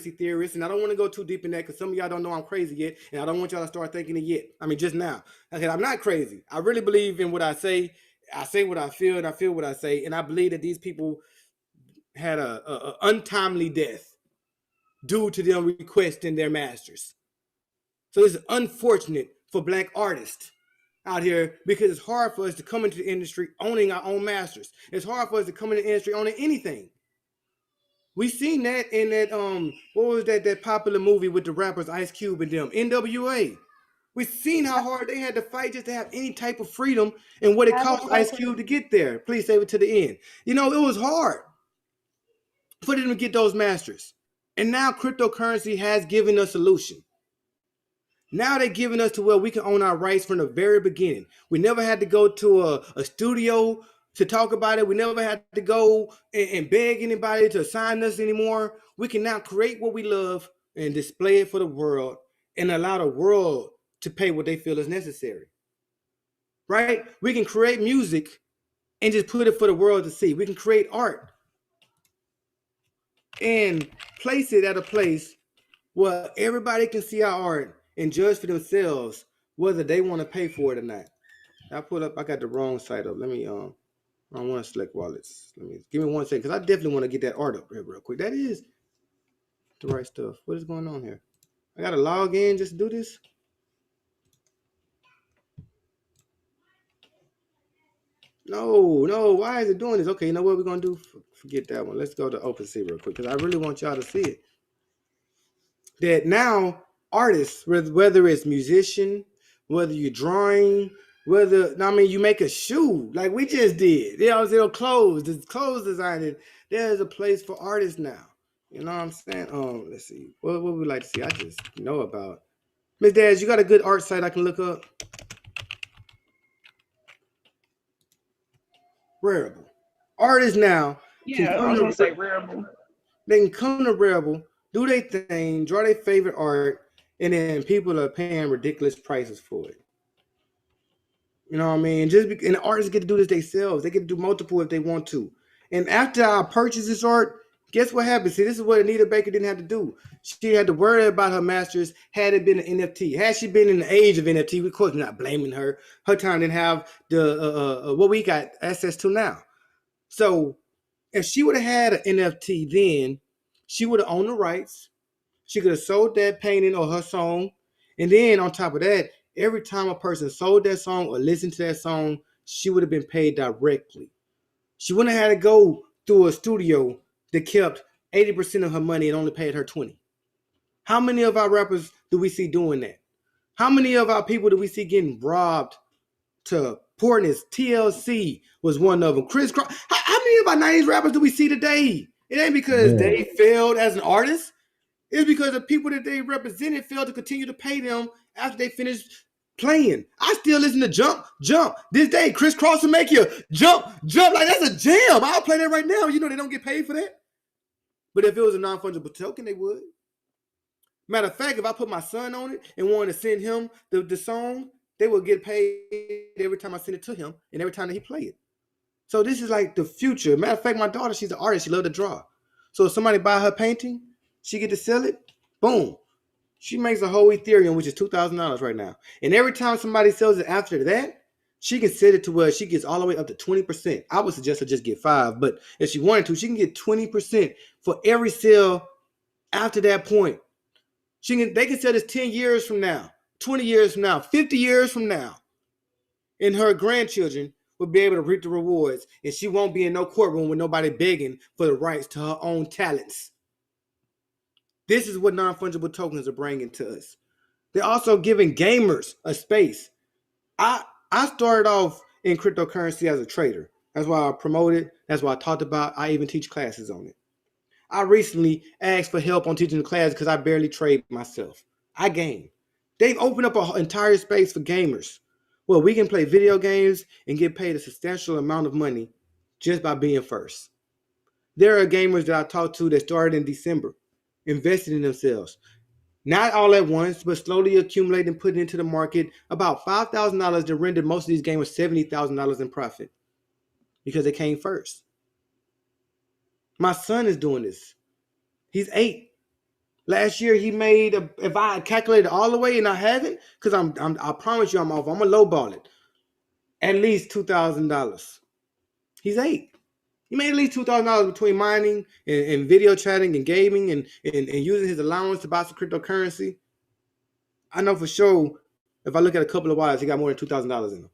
theorist, and I don't want to go too deep in that because some of y'all don't know I'm crazy yet, and I don't want y'all to start thinking it yet. I mean, just now. Okay, I'm not crazy. I really believe in what I say. I say what I feel, and I feel what I say, and I believe that these people had a untimely death due to them requesting their masters. So it's unfortunate for Black artists out here because it's hard for us to come into the industry owning our own masters. It's hard for us to come into the industry owning anything. We seen that in that what was that popular movie with the rappers Ice Cube and them, NWA. We seen how hard they had to fight just to have any type of freedom and what it cost Ice Cube to get there. Please save it to the end. It was hard for them to get those masters. And now cryptocurrency has given a solution. Now they're giving us to where we can own our rights from the very beginning. We never had to go to a studio to talk about it. We never had to go and beg anybody to sign us anymore. We can now create what we love and display it for the world and allow the world to pay what they feel is necessary. Right? We can create music and just put it for the world to see. We can create art and place it at a place where everybody can see our art and judge for themselves whether they want to pay for it or not. I got the wrong site up. Let me, I don't want to select wallets. Give me 1 second, because I definitely want to get that art up here real quick. That is the right stuff. What is going on here? I got to log in just to do this. No, why is it doing this? Okay, you know what we're going to do? Forget that one. Let's go to OpenSea real quick, because I really want y'all to see it. That now artists, whether it's musician, whether you're drawing, you make a shoe like we just did. Clothes designing. There's a place for artists now. You know what I'm saying? Let's see. What would we like to see? I just know about. Miss Daz, you got a good art site I can look up? Rarible. Artists now. Yeah, I was gonna say Rarible. They can come to Rarible, do their thing, draw their favorite art, and then people are paying ridiculous prices for it. You know what I mean? And artists get to do this themselves. They get to do multiple if they want to. And after I purchase this art, guess what happens? See, this is what Anita Baker didn't have to do. She had to worry about her masters had it been an NFT. Had she been in the age of NFT, of course, we're not blaming her. Her time didn't have the what we got access to now. So if she would have had an NFT then, she would have owned the rights. She could have sold that painting or her song. And then on top of that, every time a person sold that song or listened to that song, she would have been paid directly. She wouldn't have had to go through a studio that kept 80% of her money and only paid her 20%. How many of our rappers do we see doing that? How many of our people do we see getting robbed to poorness? TLC was one of them. Chris Cross. How many of our 90s rappers do we see today? It ain't because they failed as an artist. It's because the people that they represented failed to continue to pay them after they finished playing. I still listen to Jump. This day, Chris Cross will make you jump. Like that's a jam. I'll play that right now. You know they don't get paid for that. But if it was a non-fungible token, they would. Matter of fact, if I put my son on it and wanted to send him the song, they will get paid every time I send it to him and every time that he play it. So this is like the future. Matter of fact, my daughter, she's an artist. She loves to draw. So if somebody buy her painting, she get to sell it. Boom. She makes a whole Ethereum, which is $2,000 right now. And every time somebody sells it after that, she can set it to where she gets all the way up to 20%. I would suggest her just get 5%, but if she wanted to, she can get 20% for every sale after that point. They can sell this 10 years from now, 20 years from now, 50 years from now. And her grandchildren will be able to reap the rewards. And she won't be in no courtroom with nobody begging for the rights to her own talents. This is what non-fungible tokens are bringing to us. They're also giving gamers a space. I started off in cryptocurrency as a trader. That's why I promoted. That's why I talked about. I even teach classes on it. I recently asked for help on teaching the class because I barely trade myself. I game. They've opened up an entire space for gamers. Well, we can play video games and get paid a substantial amount of money just by being first. There are gamers that I talked to that started in December, invested in themselves. Not all at once, but slowly accumulating and putting into the market about $5,000 that rendered most of these gamers $70,000 in profit because they came first. My son is doing this. He's 8. Last year he made, if I calculated all the way and I haven't, because I promise you I'm off. I'm gonna lowball it. At least $2,000. He's 8. He made at least $2,000 between mining and video chatting and gaming and using his allowance to buy some cryptocurrency. I know for sure if I look at a couple of wallets, he got more than $2,000 in them.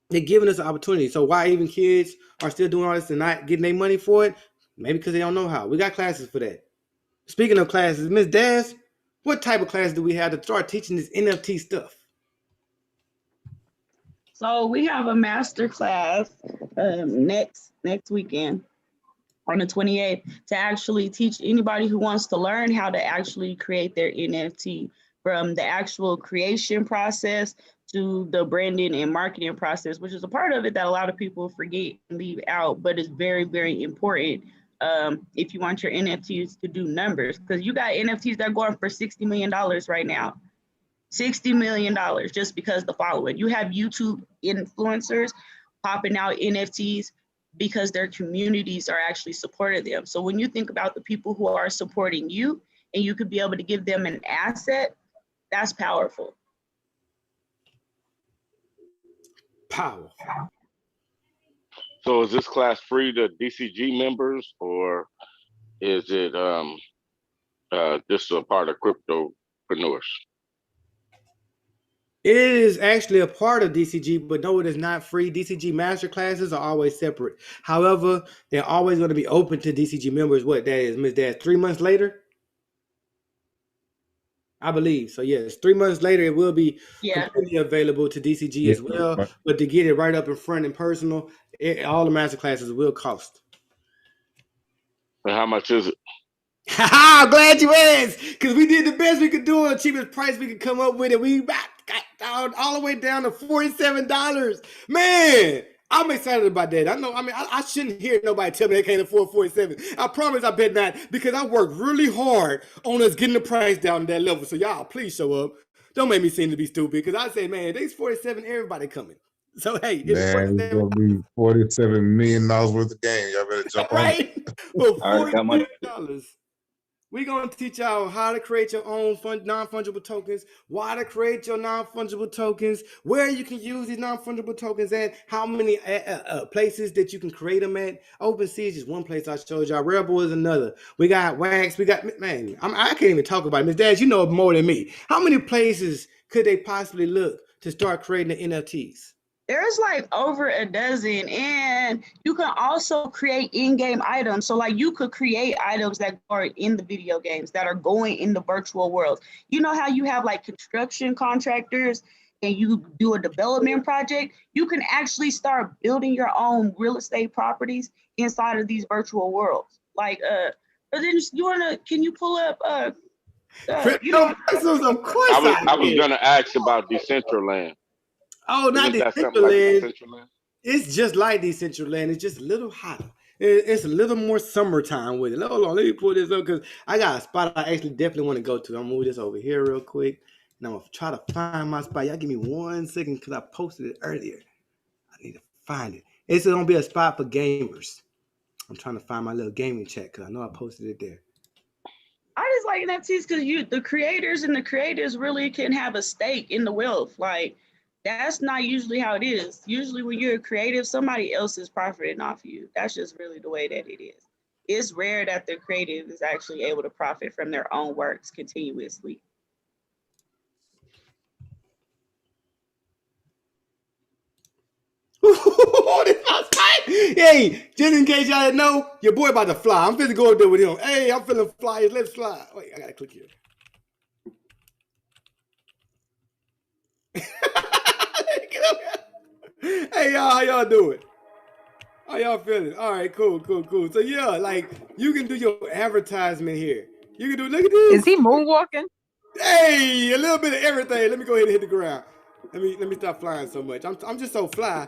They're giving us an opportunity. So why even kids are still doing all this and not getting their money for it? Maybe because they don't know how. We got classes for that. Speaking of classes, Ms. Daz, what type of class do we have to start teaching this NFT stuff? So we have a master class next weekend on the 28th to actually teach anybody who wants to learn how to actually create their NFT, from the actual creation process to the branding and marketing process, which is a part of it that a lot of people forget and leave out, but it's very, very important if you want your NFTs to do numbers, because you got NFTs that are going for $60 million right now. $60 million just because the following. You have YouTube influencers popping out NFTs because their communities are actually supporting them. So when you think about the people who are supporting you and you could be able to give them an asset, that's powerful. Powerful. So is this class free to DCG members, or is it just a part of cryptopreneurs? It is actually a part of DCG, but no, it is not free. DCG master classes are always separate. However, they're always going to be open to DCG members. What that is, Ms. Dad, 3 months later? I believe. So yes, 3 months later, it will be completely available to DCG as well. Right. But to get it right up in front and personal, all the master classes will cost. And how much is it? I'm glad you asked, because we did the best we could do on the cheapest price we could come up with, and we got down all the way down to $47. Man, I'm excited about that. I know. I mean, I shouldn't hear nobody tell me they can't afford 47. I promise I bet not, because I worked really hard on us getting the price down to that level. So y'all, please show up. Don't make me seem to be stupid, because I say, man, these 47, everybody coming. So hey, Man, it's gonna be $47 million worth of game. Y'all better jump on it. right? For $47. We're going to teach y'all how to create your own non-fungible tokens, why to create your non-fungible tokens, where you can use these non-fungible tokens at, how many places that you can create them at. OpenSea is just one place I showed y'all. Rebel is another. We got Wax. We got, man, I can't even talk about it. Ms. Dad, you know more than me. How many places could they possibly look to start creating the NFTs? There's like over a dozen, and you can also create in-game items. So like you could create items that are in the video games that are going in the virtual world. You know how you have like construction contractors and you do a development project? You can actually start building your own real estate properties inside of these virtual worlds. Like, but then can you pull up, you know? Of course I was gonna ask about Decentraland. Oh, not Decentraland. Like it's just like Decentraland. It's just a little hotter. It's a little more summertime with it. Hold on, let me pull this up, because I got a spot I actually definitely want to go to. I'm gonna move this over here real quick, and I'm gonna try to find my spot. Y'all give me 1 second, because I posted it earlier. I need to find it. It's gonna be a spot for gamers. I'm trying to find my little gaming chat, because I know I posted it there. I just like NFTs because the creators and the creators really can have a stake in the wealth. Like, that's not usually how it is. Usually when you're a creative, somebody else is profiting off you. That's just really the way that it is. It's rare that the creative is actually able to profit from their own works continuously. Hey, just in case y'all didn't know, your boy about to fly. I'm finna go up there with him. Hey, I'm feeling fly. Let's fly. Wait, I gotta click here. Hey y'all, how y'all doing? How y'all feeling? All right, cool. So yeah, like you can do your advertisement here. You can do, look at this. Is he moonwalking? Hey, a little bit of everything. Let me go ahead and hit the ground. Let me stop flying so much. I'm just so fly.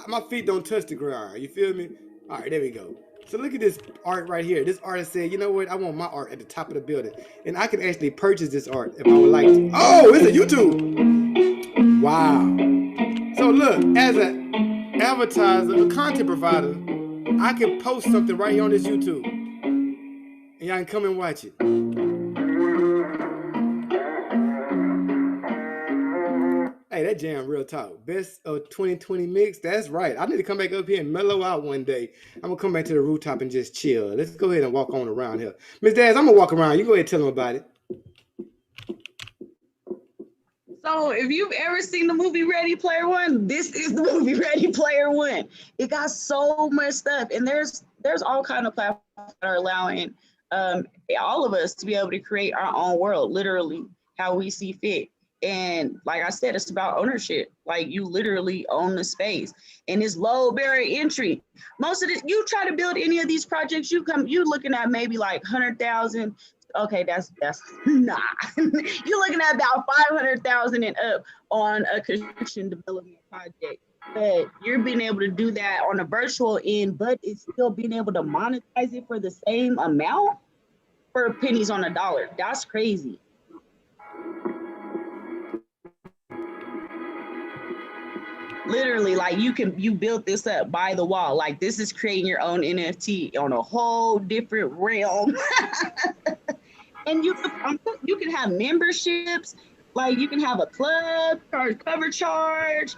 My feet don't touch the ground. You feel me? All right, there we go. So look at this art right here. This artist said, you know what? I want my art at the top of the building, and I can actually purchase this art if I would like to. Oh, it's a YouTube. Wow. So look, as an advertiser, a content provider, I can post something right here on this YouTube, and y'all can come and watch it. Hey, that jam real talk. Best of 2020 mix. That's right. I need to come back up here and mellow out one day. I'm gonna come back to the rooftop and just chill. Let's go ahead and walk on around here. Ms. Daz, I'm gonna walk around. You go ahead and tell them about it. So if you've ever seen the movie Ready Player One, this is the movie Ready Player One. It got so much stuff, and there's all kind of platforms that are allowing all of us to be able to create our own world, literally how we see fit. And like I said, it's about ownership. Like you literally own the space, and it's low barrier entry. Most of this, you try to build any of these projects, you're looking at maybe like 100,000. Okay, that's nah. You're looking at about 500,000 and up on a construction development project. But you're being able to do that on a virtual end, but it's still being able to monetize it for the same amount for pennies on a dollar. That's crazy. Literally, like you built this up by the wall. Like this is creating your own NFT on a whole different realm. And you can have memberships, like you can have a club, charge cover charge.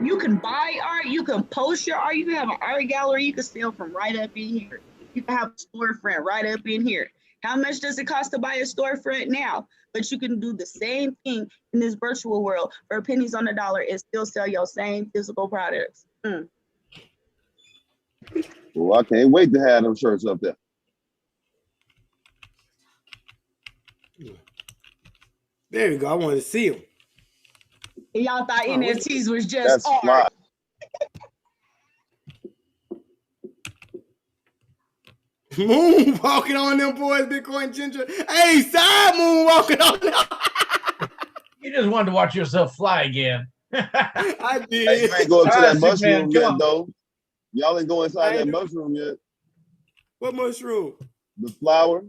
You can buy art, you can post your art, you can have an art gallery, you can sell from right up in here. You can have a storefront right up in here. How much does it cost to buy a storefront now? But you can do the same thing in this virtual world for pennies on the dollar and still sell your same physical products. Well, I can't wait to have them shirts up there. There we go. I wanted to see them. Y'all thought NFTs was just That's art. fly. Moonwalking on them boys, Bitcoin Ginger. Hey, side moonwalking on them. You just wanted to watch yourself fly again. I Hey, did. you ain't going to All that right, mushroom Superman, yet, come on. though. Y'all ain't go inside I that ain't- mushroom yet. What mushroom? The flower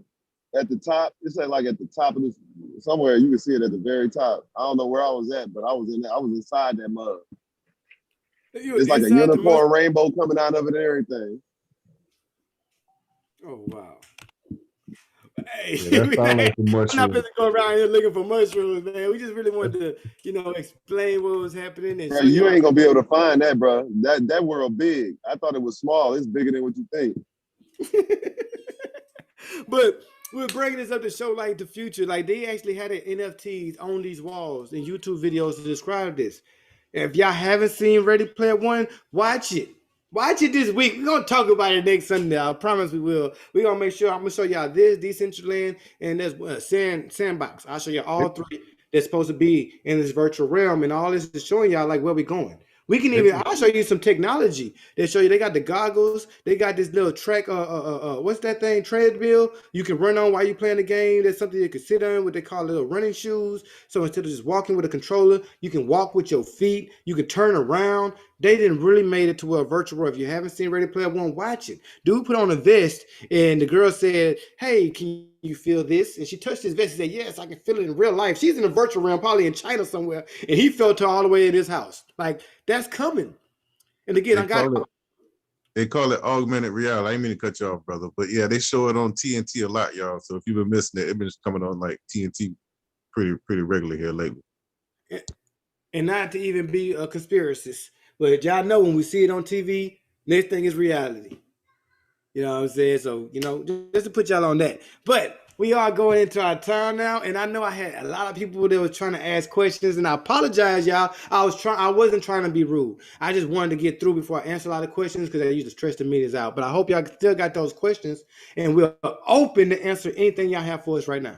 at the top. It's like at the top of this somewhere. You can see it at the very top. I don't know where I was at, but I was in there. I was inside that mug. You It's like a inside the unicorn rainbow coming out of it and everything. Oh wow. Hey, Yeah, that sound like the I'm not mushroom. supposed to go around here looking for mushrooms, man. We just really wanted to, explain what was happening and Bro, show you y'all. ain't gonna be able to find that, bro. That world big. I thought it was small. It's bigger than what you think. But we're bringing this up to show like the future. Like they actually had an NFTs on these walls and YouTube videos to describe this. If y'all haven't seen Ready Player One, watch it. Watch it this week. We're gonna talk about it next Sunday. I promise we will. We're gonna make sure I'm gonna show y'all this Decentraland and there's Sandbox. I'll show you all three that's supposed to be in this virtual realm, and all this is showing y'all like where we're going. We can even I'll show you some technology. They show you they got the goggles, they got this little track, what's that thing? Treadmill you can run on while you're playing the game. There's something you can sit on, what they call little running shoes. So instead of just walking with a controller, you can walk with your feet, you can turn around. They didn't really made it to a virtual world. If you haven't seen Ready Player One, watch it. Dude put on a vest, and the girl said, "Hey, can you feel this?" And she touched his vest and said, "Yes, I can feel it in real life." She's in a virtual realm, probably in China somewhere, and he felt her all the way in his house. Like that's coming. And again, They call it augmented reality. I didn't mean to cut you off, brother, but yeah, they show it on TNT a lot, y'all. So if you've been missing it, it's been coming on like TNT pretty regularly here lately. And not to even be a conspiracist, but y'all know when we see it on TV, next thing is reality. You know what I'm saying? So, just to put y'all on that. But we are going into our time now, and I know I had a lot of people that was trying to ask questions, and I apologize, y'all. I wasn't trying to be rude. I just wanted to get through before I answer a lot of questions because I used to stretch the meetings out. But I hope y'all still got those questions, and we're open to answer anything y'all have for us right now.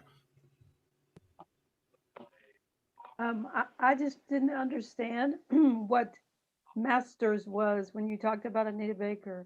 I just didn't understand what masters was when you talked about Anita Baker.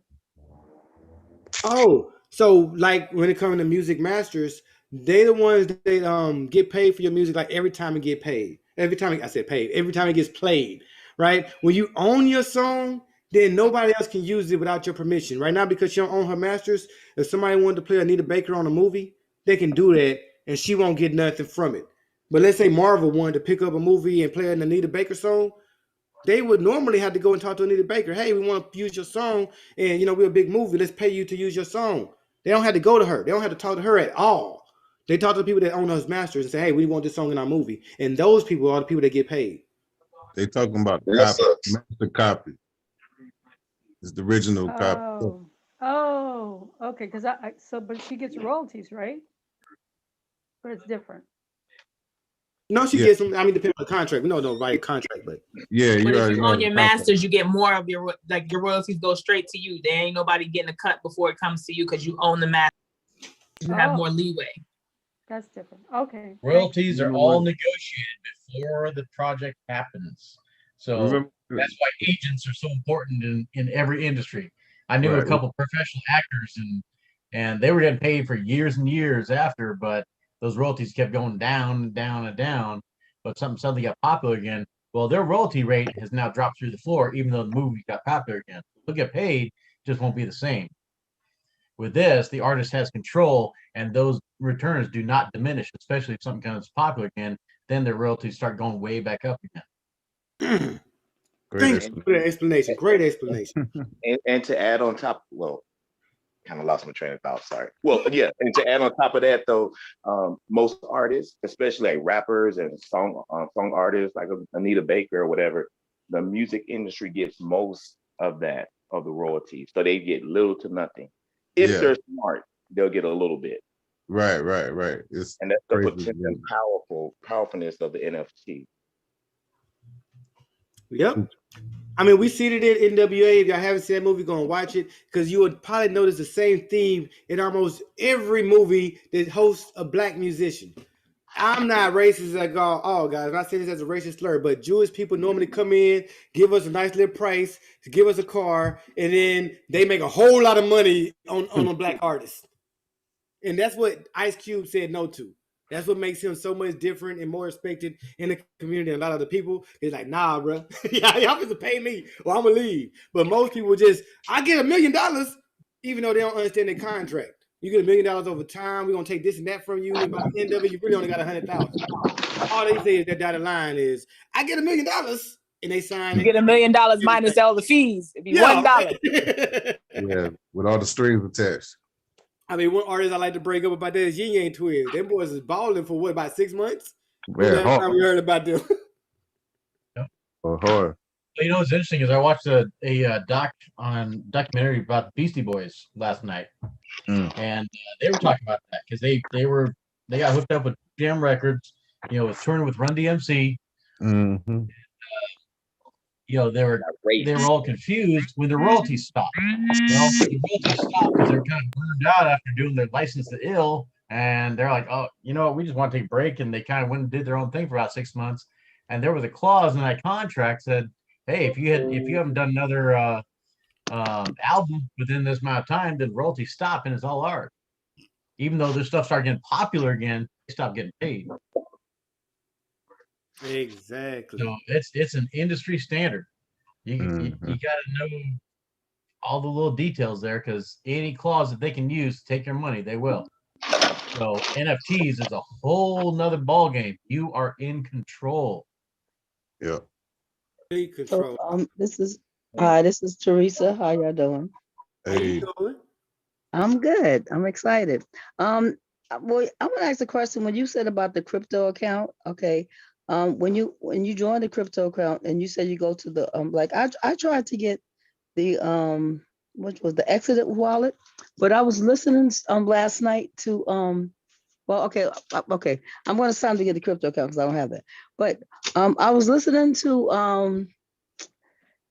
Oh, so like when it comes to music masters, they the ones that get paid for your music like every time it get paid. Every time I said paid, every time it gets played, right? When you own your song, then nobody else can use it without your permission. Right now, because you don't own her masters, if somebody wanted to play Anita Baker on a movie, they can do that and she won't get nothing from it. But let's say Marvel wanted to pick up a movie and play an Anita Baker song, they would normally have to go and talk to Anita Baker. Hey, we want to use your song, and we're a big movie. Let's pay you to use your song. They don't have to go to her. They don't have to talk to her at all. They talk to the people that own those masters and say, hey, we want this song in our movie. And those people are the people that get paid. They talking about That copy, sucks. master copy. It's the original copy. Oh, okay. Because but she gets royalties, right? But it's different. No, she gets them. I mean, depending on the contract. We don't know right contract, but yeah, But you if already you know own the your contract. masters, you get more of your royalties go straight to you. There ain't nobody getting a cut before it comes to you because you own the master. You have more leeway. That's different. Okay. Royalties are all negotiated before the project happens. So that's why agents are so important in every industry. I knew a couple professional actors and they were getting paid for years and years after, but those royalties kept going down and down and down. But something got popular again. Well, their royalty rate has now dropped through the floor, even though the movie got popular again. They'll get paid, just won't be the same. With this, the artist has control, and those returns do not diminish, especially if something becomes popular again. Then their royalties start going way back up again. Thank you for the explanation. Great explanation. And to add on top, well, kind of lost my train of thought. Sorry. Well, yeah, and to add on top of that, though, most artists, especially like rappers and song artists like Anita Baker or whatever, the music industry gets most of that of the royalties, so they get little to nothing. If they're smart, they'll get a little bit. Right. And that's the potential powerfulness of the NFT. Yep. I mean, we seen it in NWA. If y'all haven't seen that movie, go and watch it, because you would probably notice the same theme in almost every movie that hosts a black musician. I'm not racist at all, guys. I'm not saying this as a racist slur, but Jewish people normally come in, give us a nice little price, to give us a car, and then they make a whole lot of money on a black artist. And that's what Ice Cube said no to. That's what makes him so much different and more respected in the community. And a lot of the people is like, nah, bro, y'all have to pay me or I'm gonna leave. But most people just, I get $1 million, even though they don't understand their contract. You get $1 million over time. We're gonna take this and that from you, and by the end of it, you really only got 100,000. All they say is that dotted line is, I get $1 million, and they sign. You get $1 million minus all the fees. It'd be $1. Yeah, with all the strings attached. I mean, one artist I like to break up about that is Yin Yang Twins. Them boys is balling for what, about 6 months? Yeah, Last time we heard about them. Hard. You know what's interesting is I watched a documentary about the Beastie Boys last night, and they were talking about that because they got hooked up with Jam Records, with touring with Run DMC. Mm-hmm. They were all confused when the royalties stopped. The royalties stopped because they were kind of burned out after doing their License to Ill, and they're like, oh, you know what, we just want to take a break, and they kind of went and did their own thing for about 6 months. And there was a clause in that contract that said, hey, if you haven't done another album within this amount of time, then royalties stop and it's all ours. Even though their stuff started getting popular again, they stopped getting paid. Exactly. So it's an industry standard. You got to know all the little details there, because any clause that they can use to take your money, they will. So NFTs is a whole nother ball game. You are in control. Yeah. Control. So, this is Teresa. How y'all doing? Hey. I'm good. I'm excited. Well, I want to ask a question. When you said about the crypto account, okay. When you join the crypto account and you said you go to the I tried to get the which was the Exodus wallet, but I was listening last night to okay, I'm going to sign to get the crypto account because I don't have that. But I was listening to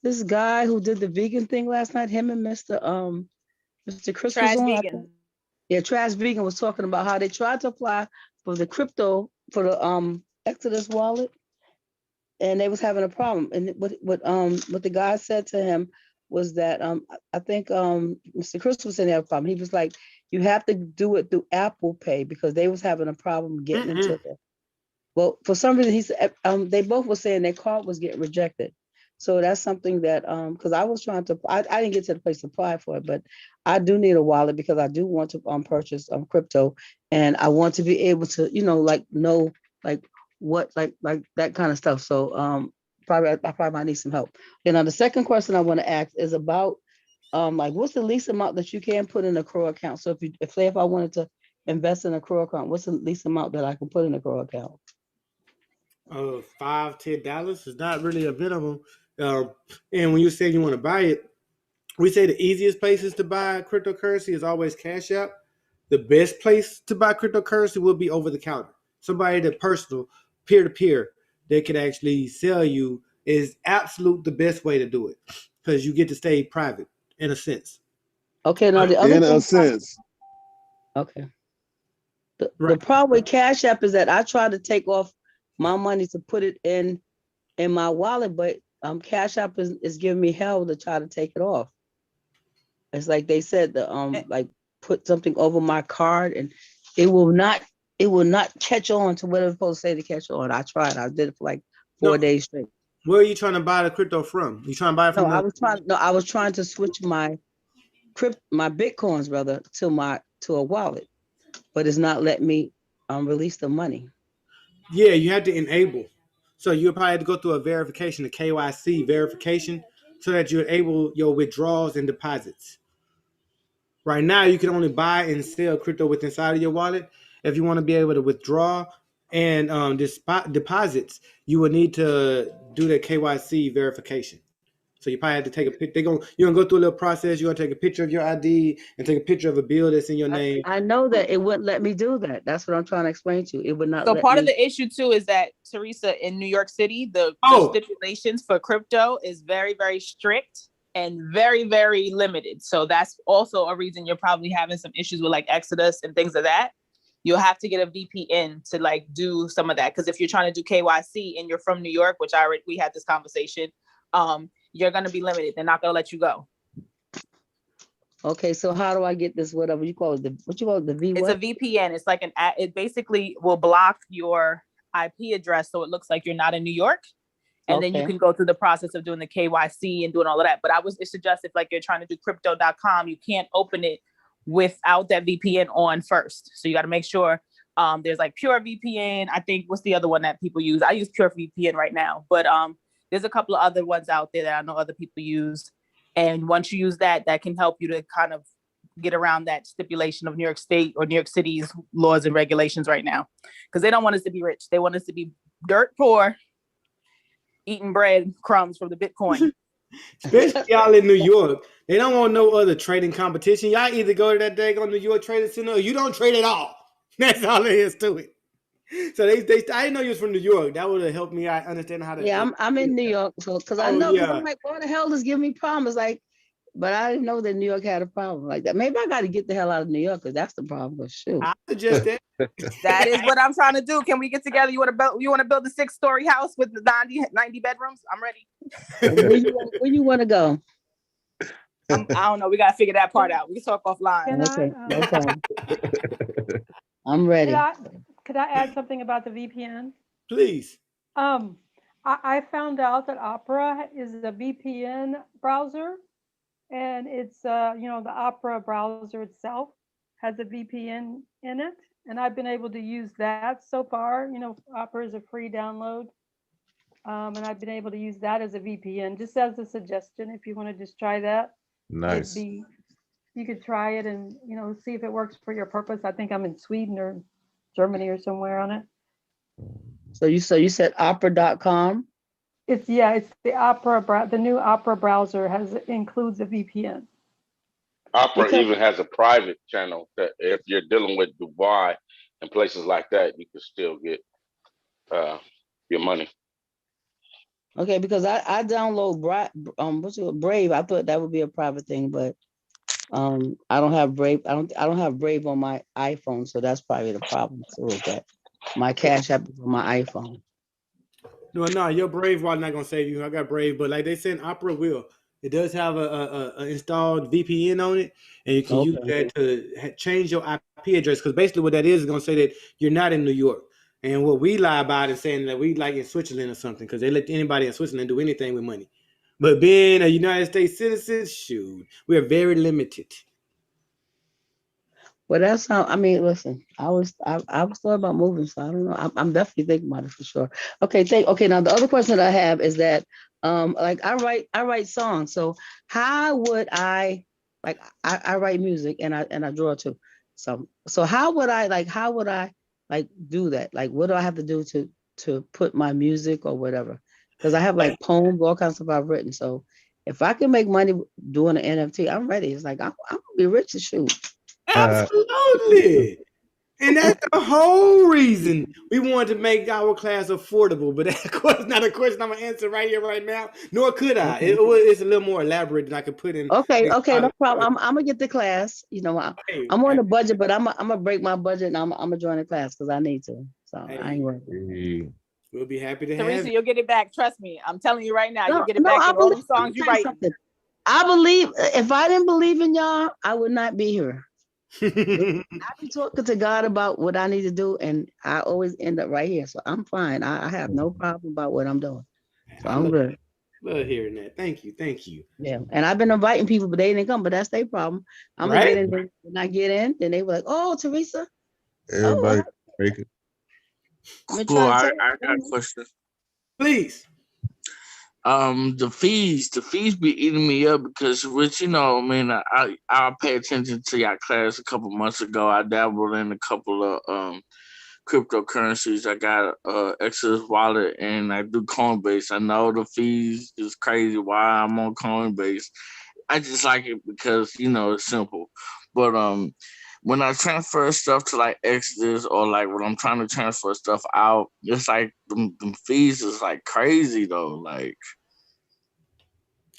this guy who did the vegan thing last night. Him and Mr. Chris Trash was on. Vegan. Yeah, Trash Vegan was talking about how they tried to apply for the crypto for the Exodus wallet, and they was having a problem. And what the guy said to him was that I think Mr. Chris was saying they have a problem. He was like, you have to do it through Apple Pay because they was having a problem getting into it. Well, for some reason he said they both were saying their card was getting rejected. So that's something that because I was trying to I didn't get to the place to apply for it, but I do need a wallet because I do want to purchase crypto, and I want to be able to know what like that kind of stuff. So I probably might need some help. And the second question I want to ask is about what's the least amount that you can put in a Crow account? So if I wanted to invest in a Crow account, what's the least amount that I can put in a Crow account? $5-10 is not really a minimum. And when you say you want to buy it, we say the easiest places to buy cryptocurrency is always Cash App. The best place to buy cryptocurrency will be over the counter. Somebody that personal, peer-to-peer, they can actually sell you is absolute the best way to do it because you get to stay private in a sense. Okay, now the other in a sense. Okay. The problem with Cash App is that I try to take off my money to put it in my wallet, but Cash App is giving me hell to try to take it off. It's like they said put something over my card and it will not catch on to what it's supposed to say to catch on. I tried. I did it for 4 days straight. Where are you trying to buy the crypto from? You trying to buy it from? I was trying to switch my Bitcoins, brother, to a wallet, but it's not letting me release the money. Yeah, you have to enable. So you'll probably have to go through a verification, a KYC verification, so that you're able your withdrawals and deposits. Right now, you can only buy and sell crypto with inside of your wallet. If you want to be able to withdraw and deposits, you will need to do the KYC verification. So you probably have to take a picture. You're gonna go through a little process. You're gonna take a picture of your ID and take a picture of a bill that's in your name. I know that it wouldn't let me do that. That's what I'm trying to explain to you. It would not. So let part me. of the issue too is that Teresa, in New York City, the stipulations for crypto is very, very strict and very, very limited. So that's also a reason you're probably having some issues with like Exodus and things of that. You'll have to get a VPN to like do some of that. Because if you're trying to do KYC and you're from New York, which we had this conversation, you're going to be limited. They're not going to let you go. Okay, so how do I get this? Whatever you call it, what you call it, the V? It's a VPN. It's like it basically will block your IP address, so it looks like you're not in New York, and then you can go through the process of doing the KYC and doing all of that. But I would suggest if like you're trying to do crypto.com, you can't open it without that VPN on first. So you got to make sure there's like Pure VPN. I think what's the other one that people use? I use Pure VPN right now, but there's a couple of other ones out there that I know other people use. And once you use that, that can help you to kind of get around that stipulation of New York State or New York City's laws and regulations right now. Because they don't want us to be rich. They want us to be dirt poor, eating bread crumbs from the Bitcoin. Especially y'all in New York. They don't want no other trading competition. Y'all either go to that daggone New York Trading Center or you don't trade at all. That's all there is to it. So I didn't know you was from New York. That would have helped me understand how to. Yeah, I'm in New York, so because I know, I'm like, what the hell does give me problems? Like, but I didn't know that New York had a problem like that. Maybe I got to get the hell out of New York because that's the problem. But shoot, I suggest that. That is what I'm trying to do. Can we get together? You want to build a 6-story house with the 90 bedrooms? I'm ready. Where you want to go? I don't know. We got to figure that part out. We can talk offline. Okay, no problem. I'm ready. Could I add something about the VPN? Please. I found out that Opera is a VPN browser, and it's the Opera browser itself has a VPN in it, and I've been able to use that so far. Opera is a free download, and I've been able to use that as a VPN, just as a suggestion. If you want to just try that, nice. You could try it and see if it works for your purpose. I think I'm in Sweden or Germany or somewhere on it. So you said opera.com? It's the Opera the new Opera browser includes a VPN. Opera even has a private channel that if you're dealing with Dubai and places like that, you can still get your money. Okay, because I download Brave. I thought that would be a private thing, but I don't have Brave. I don't have Brave on my iPhone, so that's probably the problem too. Is that my Cash App is on my iPhone. No, your Brave wallet not gonna save you. I got Brave, but like they said, Opera will. It does have a installed VPN on it, and you can use that to change your IP address. Because basically, what that is going to say that you're not in New York. And what we lie about is saying that we like in Switzerland or something, because they let anybody in Switzerland do anything with money. But being a United States citizen, shoot, we are very limited. Well, that's how. I mean, listen, I was thought about moving, so I don't know. I'm definitely thinking about it for sure. Okay, now the other question that I have is that, like I write songs. So how would I write music and I draw too. So how would I do that? Like, what do I have to do to put my music or whatever? Because I have like poems, all kinds of stuff I've written. So if I can make money doing an NFT, I'm ready. It's like I'm gonna be rich as shoot. Absolutely. And that's the whole reason we wanted to make our class affordable. But that's not a question I'm going to answer right here, right now. Nor could I. Okay. It's a little more elaborate than I could put in. Okay, no problem. I'm going to get the class. I'm on a budget, but I'm going to break my budget and I'm going to join the class because I need to. So I ain't working. We'll be happy to Teresa, have you. you'll get it back. Trust me. I'm telling you right now. You'll get it back in all the songs you write. I believe, if I didn't believe in y'all, I would not be here. I be talking to God about what I need to do, and I always end up right here. So I'm fine. I have no problem about what I'm doing. So I'm good. Love hearing that. Thank you. Yeah, and I've been inviting people, but they didn't come. But that's their problem. I'm gonna get in. When I get in, then they were like, "Oh, Teresa." Everybody make it. Cool. I got a question. Please. The fees be eating me up because, which I pay attention to your class a couple months ago. I dabbled in a couple of cryptocurrencies. I got Exodus wallet and I do Coinbase. I know the fees is crazy. Why I'm on Coinbase? I just like it because it's simple. But when I transfer stuff to like Exodus or like when I'm trying to transfer stuff out, it's like them fees is like crazy though. Like,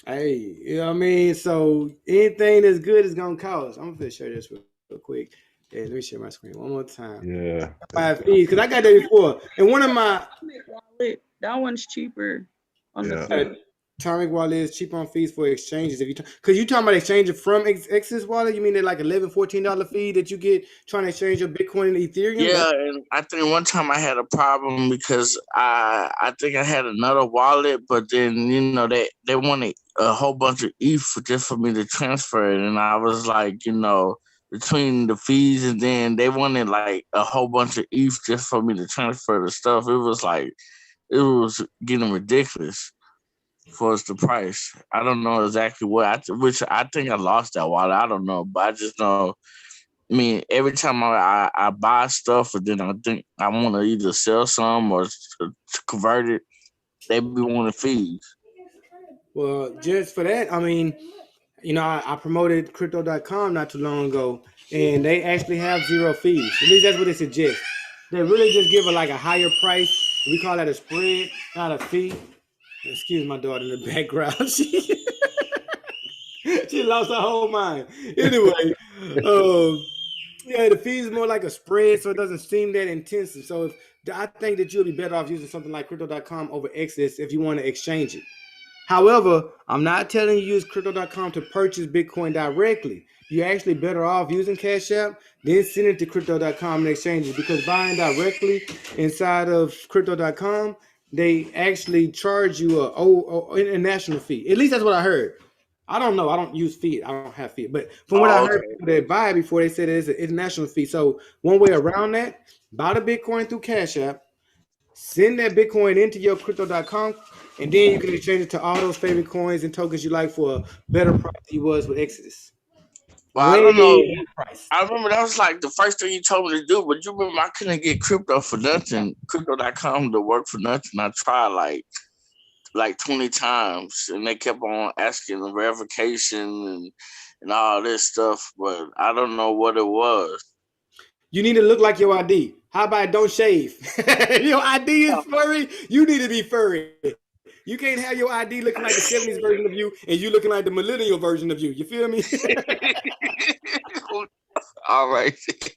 hey, you know what I mean? So anything that's good is gonna cost. I'm gonna share this real quick. Hey, let me share my screen one more time. Yeah. 5 fees, because I got that before. And one of my wallet, that one's cheaper on the fee. Atomic wallet is cheaper on fees for exchanges. If you because you talking about exchanging from Exodus wallet, you mean that like $11, $14 fee that you get trying to exchange your Bitcoin and Ethereum? Yeah, and I think one time I had a problem because I think I had another wallet, but then they wanted a whole bunch of ETH just for me to transfer it, and I was like, between the fees and then they wanted like a whole bunch of ETH just for me to transfer the stuff. It was getting ridiculous for the price. I don't know exactly which I think I lost that wallet. I don't know, but I just know. I mean, every time I buy stuff, and then I think I want to either sell some or to convert it, they be wanting fees. Well, just for that, I mean, I promoted crypto.com not too long ago, and they actually have 0 fees. At least that's what they suggest. They really just give a higher price. We call that a spread, not a fee. Excuse my daughter in the background. She lost her whole mind. Anyway, the fee is more like a spread, so it doesn't seem that intensive. So I think that you'll be better off using something like crypto.com over Exodus if you want to exchange it. However, I'm not telling you to use crypto.com to purchase Bitcoin directly. You're actually better off using Cash App, then send it to crypto.com and exchange it, because buying directly inside of crypto.com, they actually charge you an international fee. At least that's what I heard. I don't know. I don't use feed. I don't have feed. But from what I heard, people that buy it before, they said it's an international fee. So one way around that, buy the Bitcoin through Cash App, send that Bitcoin into your crypto.com, and then you can exchange it to all those favorite coins and tokens you like for a better price than you was with Exodus. Well, I don't know. I remember that was like the first thing you told me to do, but you remember I couldn't get crypto for nothing, crypto.com to work for nothing. I tried like 20 times, and they kept on asking the verification and all this stuff, but I don't know what it was. You need to look like your ID. How about don't shave? Your ID is furry. You need to be furry. You can't have your ID looking like the 70s version of you and you looking like the millennial version of you. You feel me? All right.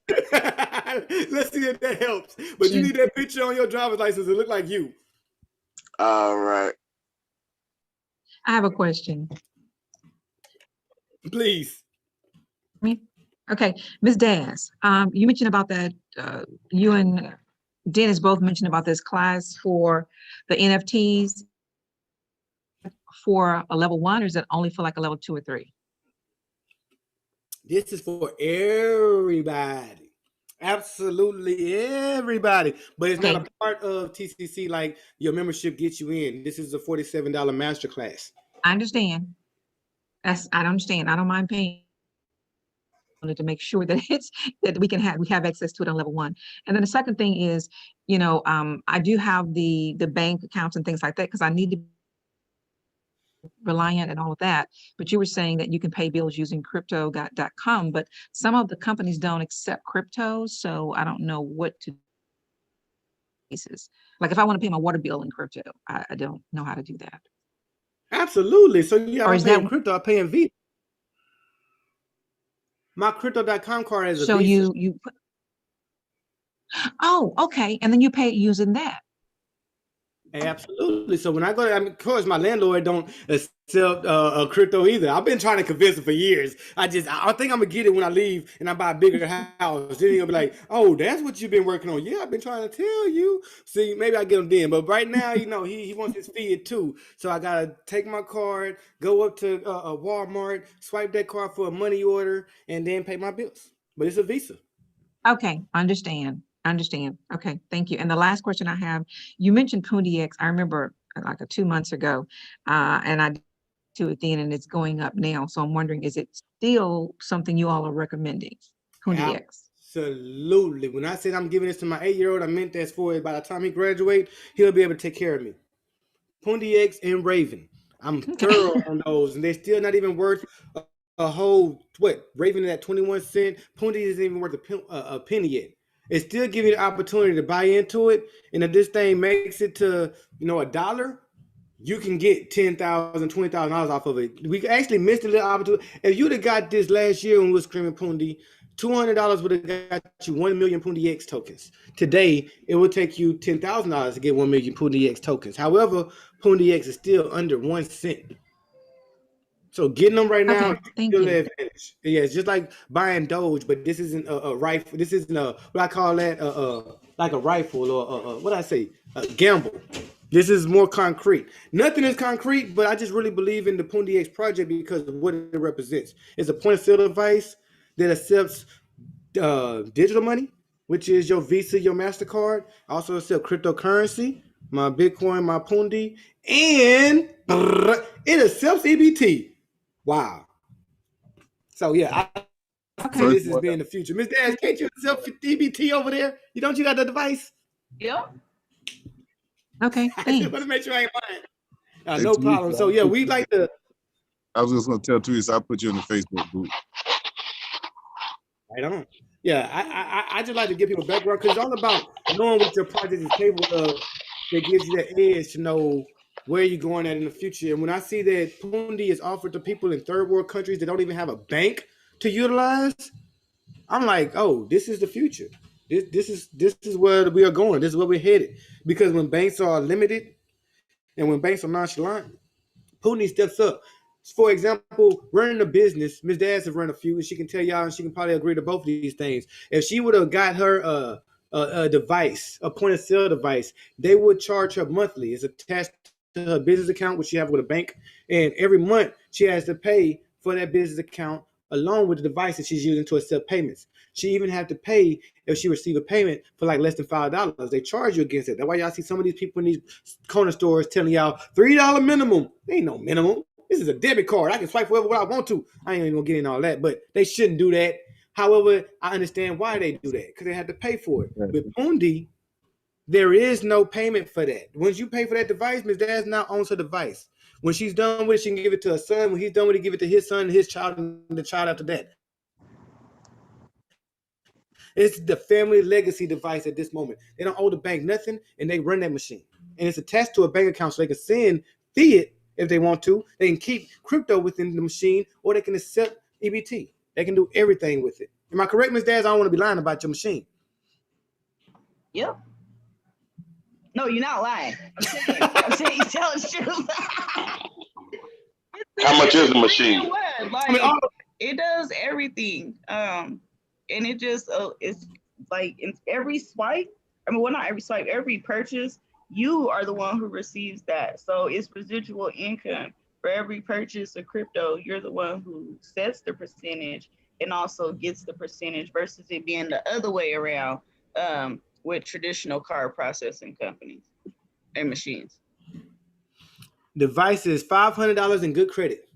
Let's see if that helps. But you need that picture on your driver's license to look like you. All right. I have a question. Please. Me? Okay, Ms. Daz, you mentioned about that, you and Dennis both mentioned about this class for the NFTs for a level 1, or is it only for like a level 2 or 3? This is for everybody. Absolutely everybody. But it's not a part of TCC like your membership gets you in. This is a $47 masterclass. I understand. I understand. I don't mind paying to make sure that we have access to it on level 1. And then the second thing is, I do have the bank accounts and things like that because I need to be reliant and all of that. But you were saying that you can pay bills using crypto.com, but some of the companies don't accept crypto, so I don't know what to do. Like if I want to pay my water bill in crypto, I don't know how to do that. Absolutely. So yeah, or I'm is paying that crypto, I'm paying Visa. My crypto.com card is a so Visa. you put, oh, okay, and then you pay using that. Absolutely. So when I go there, of course, my landlord don't accept crypto either. I've been trying to convince him for years. I think I'm gonna get it when I leave and I buy a bigger house. Then he'll be like, "Oh, that's what you've been working on." Yeah, I've been trying to tell you. See, maybe I get him then, but right now, he wants his fee too. So I gotta take my card, go up to Walmart, swipe that card for a money order, and then pay my bills. But it's a Visa. Okay, understand. I understand. Okay, thank you. And the last question I have, you mentioned Pundi X. I remember like 2 months ago, and I did to it then, and it's going up now. So I'm wondering, is it still something you all are recommending? Pundi X. Absolutely. When I said I'm giving this to my 8-year-old, I meant that's for it. By the time he graduates, he'll be able to take care of me. Pundi X and Raven. I'm thorough on those, and they're still not even worth a whole, what, Raven at 21 cents. Pundi isn't even worth a penny yet. It's still giving you the opportunity to buy into it, and if this thing makes it to, $1, you can get $10,000, $20,000 off of it. We actually missed a little opportunity. If you'd have got this last year when we were screaming Pundi, $200 would have got you 1 million Pundi X tokens. Today, it will take you $10,000 to get 1 million Pundi X tokens. However, Pundi X is still under 1 cent. So getting them right now is still an advantage. Yeah, it's just like buying Doge, but this isn't a rifle. This isn't what I call that, like a rifle or what I say, a gamble. This is more concrete. Nothing is concrete, but I just really believe in the Pundi X project because of what it represents. It's a point-of-sale device that accepts digital money, which is your Visa, your MasterCard. Also accept cryptocurrency, my Bitcoin, my Pundi, and it accepts EBT. Wow. So yeah, I see this as being the future. Ms. Dash, can't you accept EBT over there? You got the device? Yep. Okay, I just want to make sure I ain't lying. No problem. So yeah, we like to. I was just going to tell Teresa, I'll put you in the Facebook group. Right on. Yeah, I just like to give people background because it's all about knowing what your project is capable of. That gives you that edge to know where you're going at in the future. And when I see that Pundi is offered to people in third world countries that don't even have a bank to utilize, I'm like, oh, this is the future. This is where we are going. This is where we're headed. Because when banks are limited and when banks are nonchalant, Pundi steps up. For example, running a business, Ms. Daz has run a few, and she can tell y'all, and she can probably agree to both of these things. If she would have got her a device, a point of sale device, they would charge her monthly. It's attached to her business account, which she have with a bank, and every month she has to pay for that business account along with the device that she's using to accept payments. She even have to pay if she receive a payment for like less than $5. They charge you against it. That's why y'all see some of these people in these corner stores telling y'all $3 minimum. There ain't no minimum. This is a debit card. I can swipe wherever I want to. I ain't even gonna get in all that, but they shouldn't do that. However, I understand why they do that because they have to pay for it. With Pundi, there is no payment for that. Once you pay for that device, Ms. Daz now owns her device. When she's done with it, she can give it to her son. When he's done with it, give it to his son, his child, and the child after that. It's the family legacy device at this moment. They don't owe the bank nothing, and they run that machine. And it's attached to a bank account so they can send fiat if they want to. They can keep crypto within the machine, or they can accept EBT. They can do everything with it. Am I correct, Ms. Daz? I don't want to be lying about your machine. Yep. No, you're not lying. I'm saying you tell the truth. How much is the machine? It does everything. And it just it's like in every swipe. I mean, well, not every swipe, every purchase, you are the one who receives that. So it's residual income. For every purchase of crypto, you're the one who sets the percentage and also gets the percentage versus it being the other way around with traditional card processing companies and machines. Device is $500 in good credit.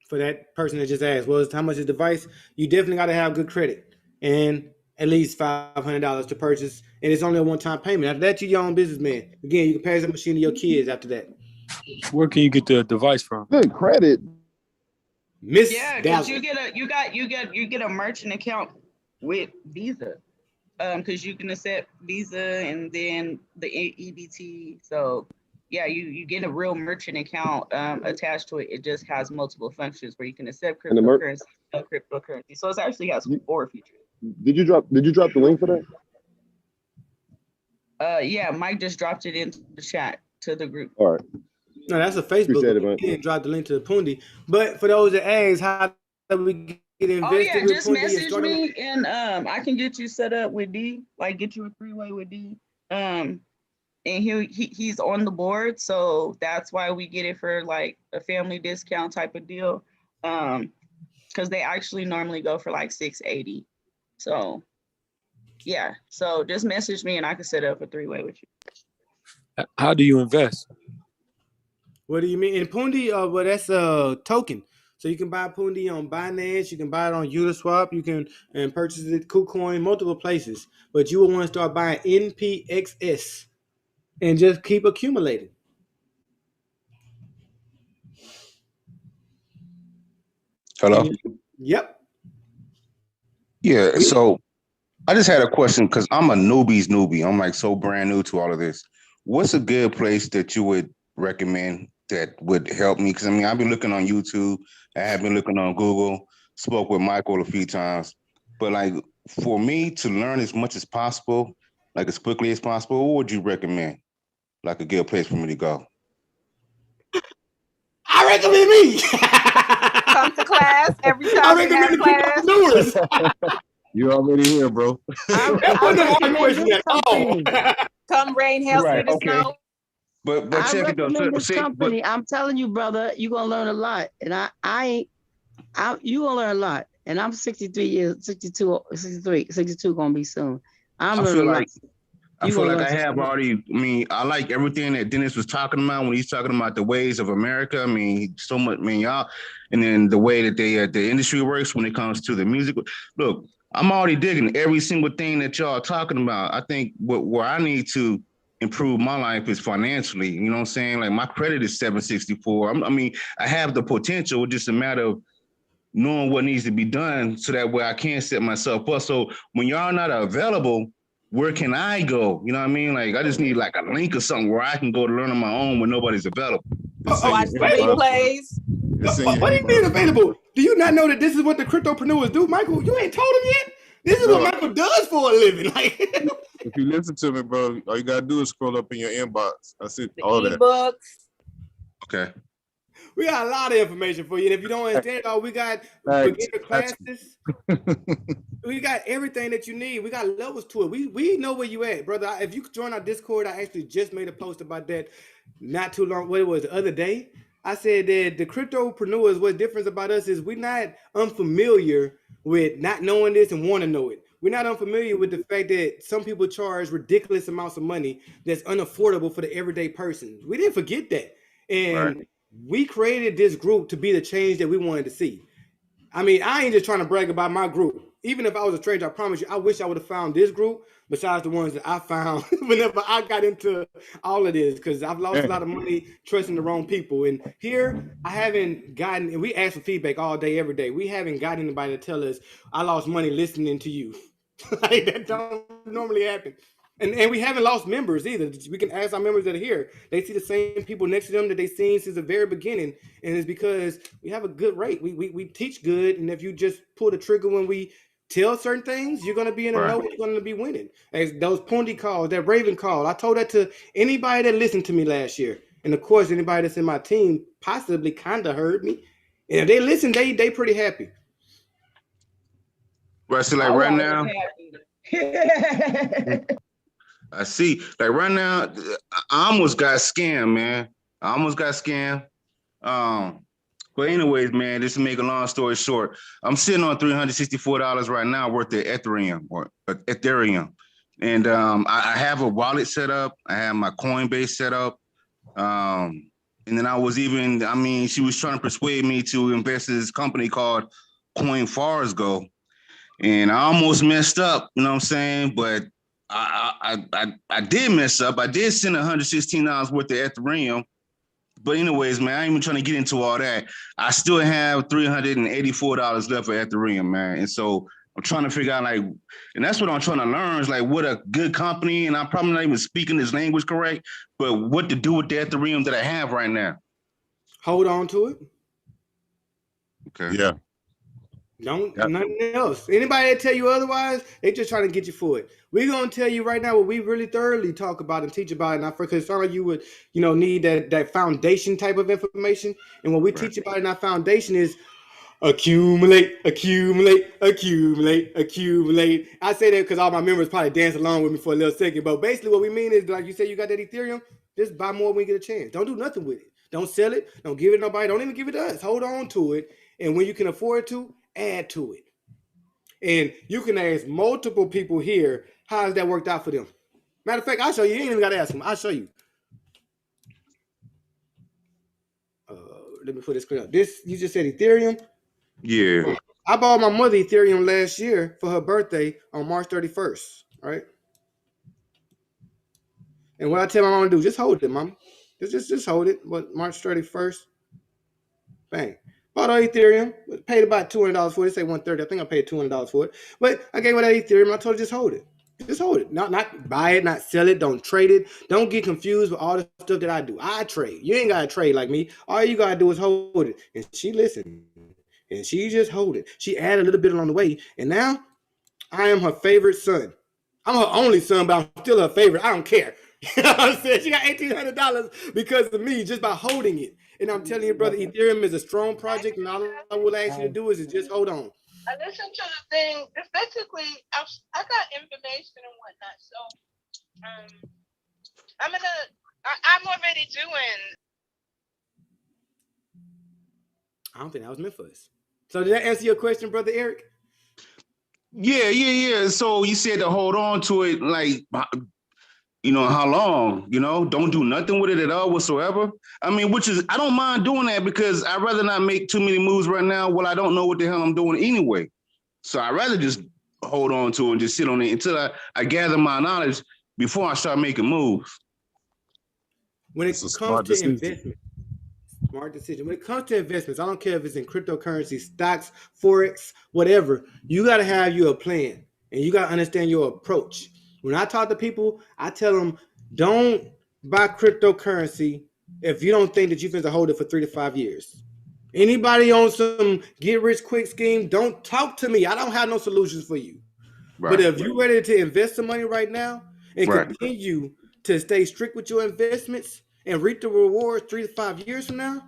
For that person that just asked, well, how much is the device? You definitely got to have good credit and at least $500 to purchase. And it's only a one-time payment. After that, you're your own businessman. Again, you can pass that machine to your kids after that. Where can you get the device from? Good credit. Yeah, because you get a merchant account with Visa. Because you can accept Visa and then the EBT. So yeah, you get a real merchant account attached to it. It just has multiple functions where you can accept cryptocurrency, cryptocurrency. So it actually has 4 features. Did you drop the link for that? Yeah, Mike just dropped it into the chat to the group. All right. No, that's a Facebook. He didn't drop the link to the Pundi. But for those that ask, how do we get invested? Oh yeah, just Pundi message me and I can get you set up with D. Like get you a 3-way with D. And he's on the board, so that's why we get it for like a family discount type of deal. Because they actually normally go for like $680. So yeah, so just message me and I can set up a 3-way with you. How do you invest? What do you mean? And Pundi, well, that's a token. So you can buy Pundi on Binance, you can buy it on Uniswap, you can and purchase it KuCoin, multiple places. But you will want to start buying NPXS and just keep accumulating. Hello? Yep. Yeah, so I just had a question because I'm a newbie's newbie. I'm like so brand new to all of this. What's a good place that you would recommend that would help me? Because I mean, I've been looking on YouTube, I have been looking on Google, spoke with Michael a few times. But like for me to learn as much as possible, like as quickly as possible, what would you recommend? Like a good place for me to go? I recommend me. Come to class every time. I recommend the entrepreneurs. You already here, bro. That wasn't a hard question at all. Come rain, hail, Right, sleet, and okay. snow. But I check it though. recommend this See, company. I'm telling you, brother, you're gonna learn a lot. And you gonna learn a lot. And I'm 63 years, 62, 63, 62 gonna be soon. I'm I learning feel a lot. like I You feel gonna like I learn have some already. I mean, I like everything that Dennis was talking about when he's talking about the ways of America. I mean, so much. I mean, y'all, and then the way that the industry works when it comes to the music. Look, I'm already digging every single thing that y'all are talking about. I think where I need to improve my life is financially. You know what I'm saying? Like my credit is 764. I mean, I have the potential. It's just a matter of knowing what needs to be done so that way I can set myself up. So when y'all not available, where can I go? You know what I mean? Like I just need like a link or something where I can go to learn on my own when nobody's available. Watch the replays. What do you mean available? Do you not know that this is what the cryptopreneurs do, Michael? You ain't told him yet. This is what Michael does for a living. Like, if you listen to me, bro, all you gotta do is scroll up in your inbox. I see all that. Books. Okay. We got a lot of information for you. And if you don't understand it all, we got beginner classes. We got everything that you need. We got levels to it. We know where you at, brother. If you join our Discord, I actually just made a post about that not too long. What it was the other day. I said that the cryptopreneurs, what's different about us is we're not unfamiliar with not knowing this and want to know it. We're not unfamiliar with the fact that some people charge ridiculous amounts of money that's unaffordable for the everyday person. We didn't forget that. And we created this group to be the change that we wanted to see. I mean, I ain't just trying to brag about my group. Even if I was a stranger, I promise you, I wish I would have found this group besides the ones that I found whenever I got into all of this, because I've lost a lot of money trusting the wrong people. And here, I haven't gotten, and we ask for feedback all day, every day. We haven't got anybody to tell us, I lost money listening to you. Like, that don't normally happen. And we haven't lost members either. We can ask our members that are here. They see the same people next to them that they've seen since the very beginning. And it's because we have a good rate. We teach good. And if you just pull the trigger when we tell certain things, you're going to be in a know, you're going to be winning. As those Pundi calls, that Raven call, I told that to anybody that listened to me last year. And of course, anybody that's in my team possibly kind of heard me. And if they listen, they pretty happy. Right, so like right now, I see, like right now, I almost got scammed, man. I almost got scammed. But anyways, man, just to make a long story short, I'm sitting on $364 right now worth of Ethereum. And I have a wallet set up. I have my Coinbase set up. And then I was even, I mean, she was trying to persuade me to invest in this company called CoinFarsGo. And I almost messed up, you know what I'm saying? But I did mess up. I did send $116 worth of Ethereum. But anyways, man, I ain't even trying to get into all that. I still have $384 left for Ethereum, man. And so I'm trying to figure out, like, and that's what I'm trying to learn is like what a good company, and I'm probably not even speaking this language correct, but what to do with the Ethereum that I have right now. Hold on to it. Okay. Yeah. Nothing else. Anybody that tell you otherwise, they just trying to get you for it. We're gonna tell you right now what we really thoroughly talk about and teach about, and I because some of you would, need that foundation type of information. And what we teach about in our foundation is accumulate. I say that because all my members probably dance along with me for a little second. But basically, what we mean is, like you say, you got that Ethereum, just buy more when you get a chance. Don't do nothing with it. Don't sell it. Don't give it to nobody. Don't even give it to us. Hold on to it. And when you can afford to, add to it. And you can ask multiple people here, how has that worked out for them? Matter of fact, I'll show you. You ain't even got to ask them. I'll show you. Let me put this clear. This, you just said Ethereum? Yeah. I bought my mother Ethereum last year for her birthday on March 31st, right? And what I tell my mom to do, just hold it, mom. Just hold it. What, March 31st? Bang. Bought her Ethereum, paid about $200 for it. They say $130. I think I paid $200 for it. But I gave her that Ethereum. I told her just hold it. Just hold it. Not buy it, not sell it. Don't trade it. Don't get confused with all the stuff that I do. I trade. You ain't got to trade like me. All you got to do is hold it. And she listened. And she just hold it. She added a little bit along the way. And now I am her favorite son. I'm her only son, but I'm still her favorite. I don't care. You know what I'm saying? She got $1,800 because of me, just by holding it. And I'm telling you, brother, Ethereum is a strong project, and all I will ask you to do is just hold on. I listened to the thing. It's basically, I got information and whatnot. So, I'm already doing. I don't think that was meant for us. So did that answer your question, brother Eric? Yeah. So you said to hold on to it, like, how long, don't do nothing with it at all whatsoever. I mean, I don't mind doing that because I'd rather not make too many moves right now. Well, I don't know what the hell I'm doing anyway. So I'd rather just hold on to it and just sit on it until I gather my knowledge before I start making moves. When it comes to investment, smart decision. When it comes to investments, I don't care if it's in cryptocurrency, stocks, Forex, whatever, you got to have you a plan and you got to understand your approach. When I talk to people, I tell them, don't buy cryptocurrency if you don't think that you're going to hold it for 3 to 5 years. Anybody on some get rich quick scheme, don't talk to me. I don't have no solutions for you. Right. But if you're ready to invest some money right now and continue to stay strict with your investments and reap the rewards 3 to 5 years from now,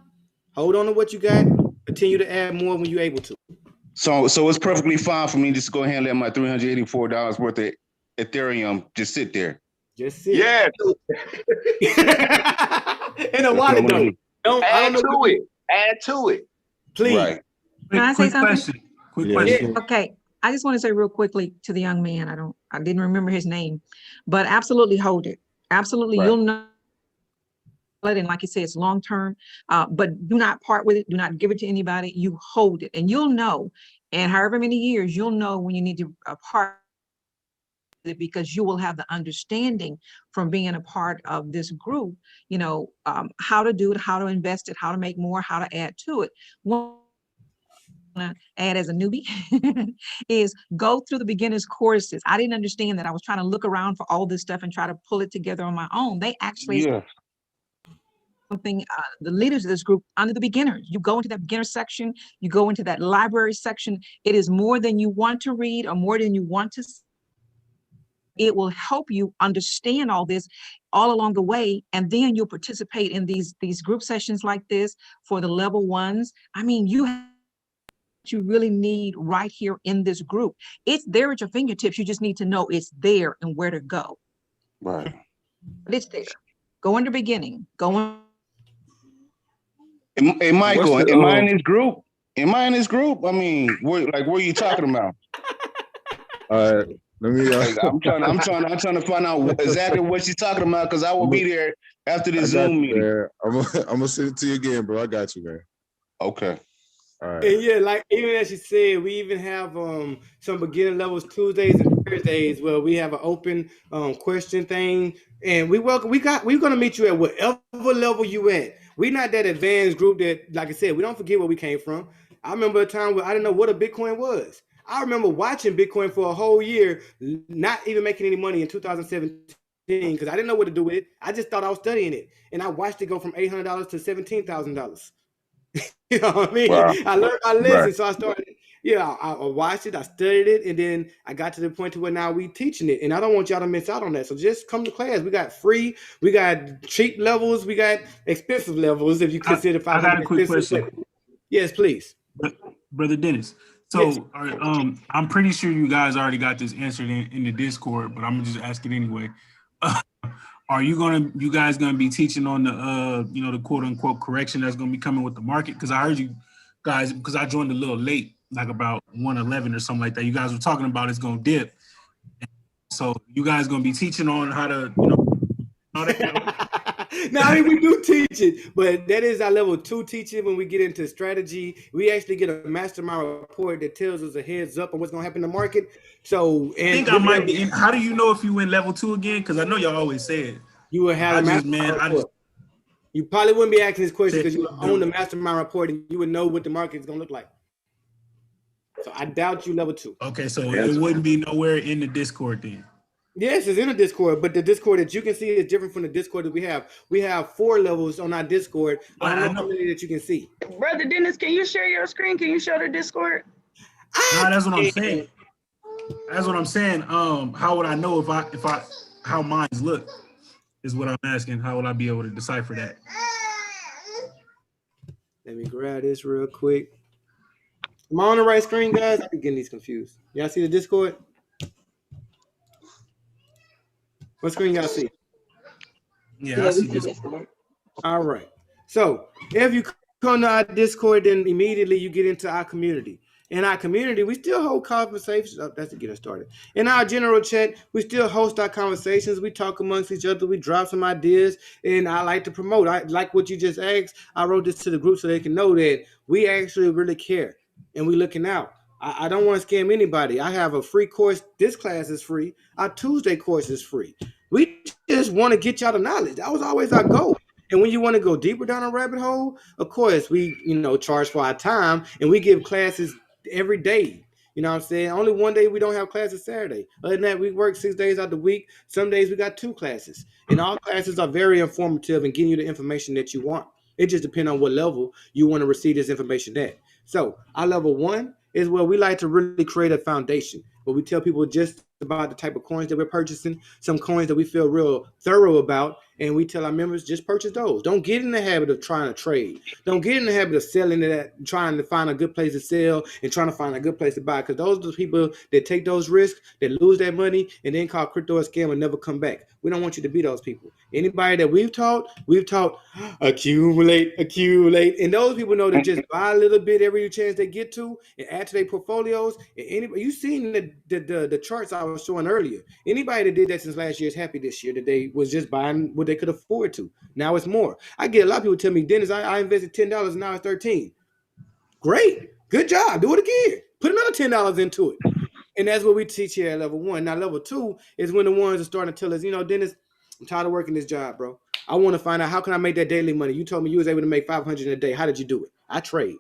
hold on to what you got. Continue to add more when you're able to. So it's perfectly fine for me just to go ahead and let my $384 worth of Ethereum just sit there. Just sit. Yeah. In a wallet though. Add to it. Please. Right. Can I say something? Quick question. Okay. I just want to say real quickly to the young man. I didn't remember his name, but absolutely hold it. Absolutely. Right. You'll know. And like you said, it's long term, but do not part with it. Do not give it to anybody. You hold it and you'll know. And however many years, you'll know when you need to part with it because you will have the understanding from being a part of this group, how to do it, how to invest it, how to make more, how to add to it. One add as a newbie is go through the beginners courses. I didn't understand that. I was trying to look around for all this stuff and try to pull it together on my own. They actually something the leaders of this group under the beginners. You go into that beginner section, you go into that library section. It is more than you want to read or more than you want to see. It will help you understand all this all along the way, and then you'll participate in these group sessions like this for the level ones. I mean, you really need right here in this group. It's there at your fingertips. You just need to know it's there and where to go. Right. But it's there. Go in the beginning. Go in. Hey, Michael, am I in this group? I mean, what are you talking about? Let me. I'm trying to find out exactly what she's talking about because I will be there after the Zoom meeting. I'm gonna send it to you again, bro. I got you, man. Okay. All right. And yeah, like even as you said, we even have some beginner levels Tuesdays and Thursdays where we have an open question thing, and we're gonna meet you at whatever level you at. We're not that advanced group that, like I said, we don't forget where we came from. I remember a time where I didn't know what a Bitcoin was. I remember watching Bitcoin for a whole year, not even making any money in 2017 because I didn't know what to do with it. I just thought I was studying it, and I watched it go from $800 to $17,000. You know what I mean? Wow. I learned my lesson, so I started. I watched it, I studied it, and then I got to the point to where now we teaching it, and I don't want y'all to miss out on that. So just come to class. We got free, we got cheap levels, we got expensive levels. If you consider, I got a quick question. Yes, please, Brother Dennis. So I'm pretty sure you guys already got this answered in the Discord, but I'm gonna just ask it anyway. Are you guys gonna be teaching on the the quote unquote correction that's gonna be coming with the market? Because I heard you guys, because I joined a little late, like about 1:11 or something like that. You guys were talking about it's gonna dip. So you guys gonna be teaching on how to, all that? No, I mean we do teach it, but that is our level 2 teaching. When we get into strategy, we actually get a mastermind report that tells us a heads up on what's gonna happen in the market. So, and I think I might be in. How do you know if you went level 2 again? Because I know y'all always say it. You will have a mastermind report. You probably wouldn't be asking this question because you would own the mastermind report and you would know what the market is gonna look like. So I doubt you level 2. Okay, so it wouldn't be nowhere in the Discord then. Yes, it's in the Discord, but the Discord that you can see is different from the Discord that we have. We have 4 levels on our Discord. I don't know how many that you can see. Brother Dennis, can you share your screen? Can you show the Discord? No, that's what I'm saying. That's what I'm saying. How would I know if I how mines look is what I'm asking. How would I be able to decipher that? Let me grab this real quick. Am I on the right screen, guys? I'm getting these confused. Y'all see the Discord? What screen y'all see? Yeah, I see Discord. All right. So if you come to our Discord, then immediately you get into our community. In our community, we still hold conversations. Oh, that's to get us started. In our general chat, we still host our conversations. We talk amongst each other. We drop some ideas, and I like to promote. I like what you just asked. I wrote this to the group so they can know that we actually really care, and we looking out. I don't want to scam anybody. I have a free course. This class is free. Our Tuesday course is free. We just want to get y'all the knowledge. That was always our goal. And when you want to go deeper down a rabbit hole, of course, we charge for our time, and we give classes every day. You know what I'm saying? Only one day we don't have classes Saturday. Other than that, we work 6 days out the week. Some days we got 2 classes. And all classes are very informative and getting you the information that you want. It just depends on what level you want to receive this information at. So our level 1 is where we like to really create a foundation, where we tell people just about the type of coins that we're purchasing, some coins that we feel real thorough about, and we tell our members just purchase those. Don't get in the habit of trying to trade. Don't get in the habit of selling it, trying to find a good place to sell and trying to find a good place to buy, because those are the people that take those risks, that lose that money, and then call crypto a scam and never come back. We don't want you to be those people. Anybody that we've taught accumulate, and those people know to just buy a little bit every chance they get to and add to their portfolios. And anybody, you seen the charts I was showing earlier. Anybody that did that since last year is happy this year that they was just buying what they could afford to. Now it's more. I get a lot of people tell me, Dennis, I invested $10 and now it's $13. Great, good job. Do it again. Put another $10 into it. And that's what we teach here at level 1. Now, level 2 is when the ones are starting to tell us, Dennis, I'm tired of working this job, bro. I want to find out how can I make that daily money. You told me you was able to make $500 in a day. How did you do it? I trade.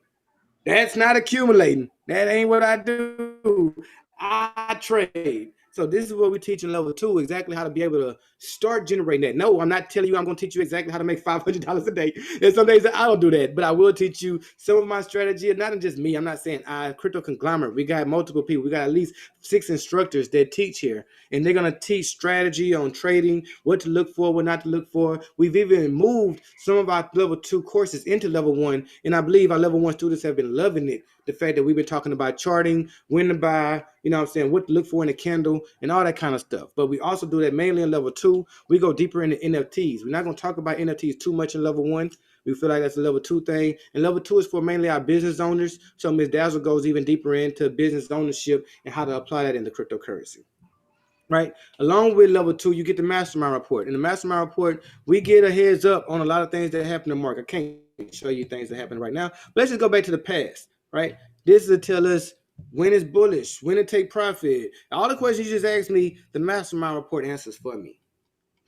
That's not accumulating. That ain't what I do. I trade. So this is what we teach in level 2, exactly how to be able to start generating that. No, I'm not telling you I'm going to teach you exactly how to make $500 a day. There's some days that I don't do that, but I will teach you some of my strategy. And not just me. I'm not saying crypto conglomerate. We got multiple people. We got at least 6 instructors that teach here, and they're going to teach strategy on trading, what to look for, what not to look for. We've even moved some of our level 2 courses into level 1, and I believe our level 1 students have been loving it. The fact that we've been talking about charting, when to buy, what to look for in a candle and all that kind of stuff. But we also do that mainly in level 2. We go deeper into NFTs. We're not going to talk about NFTs too much in level 1. We feel like that's a level 2 thing. And level 2 is for mainly our business owners. So Ms. Dazzle goes even deeper into business ownership and how to apply that into cryptocurrency. Right? Along with level 2, you get the mastermind report. In the mastermind report, we get a heads up on a lot of things that happen in the market. I can't show you things that happen right now. But let's just go back to the past. Right? This is to tell us when it's bullish, when to take profit. All the questions you just asked me, the mastermind report answers for me.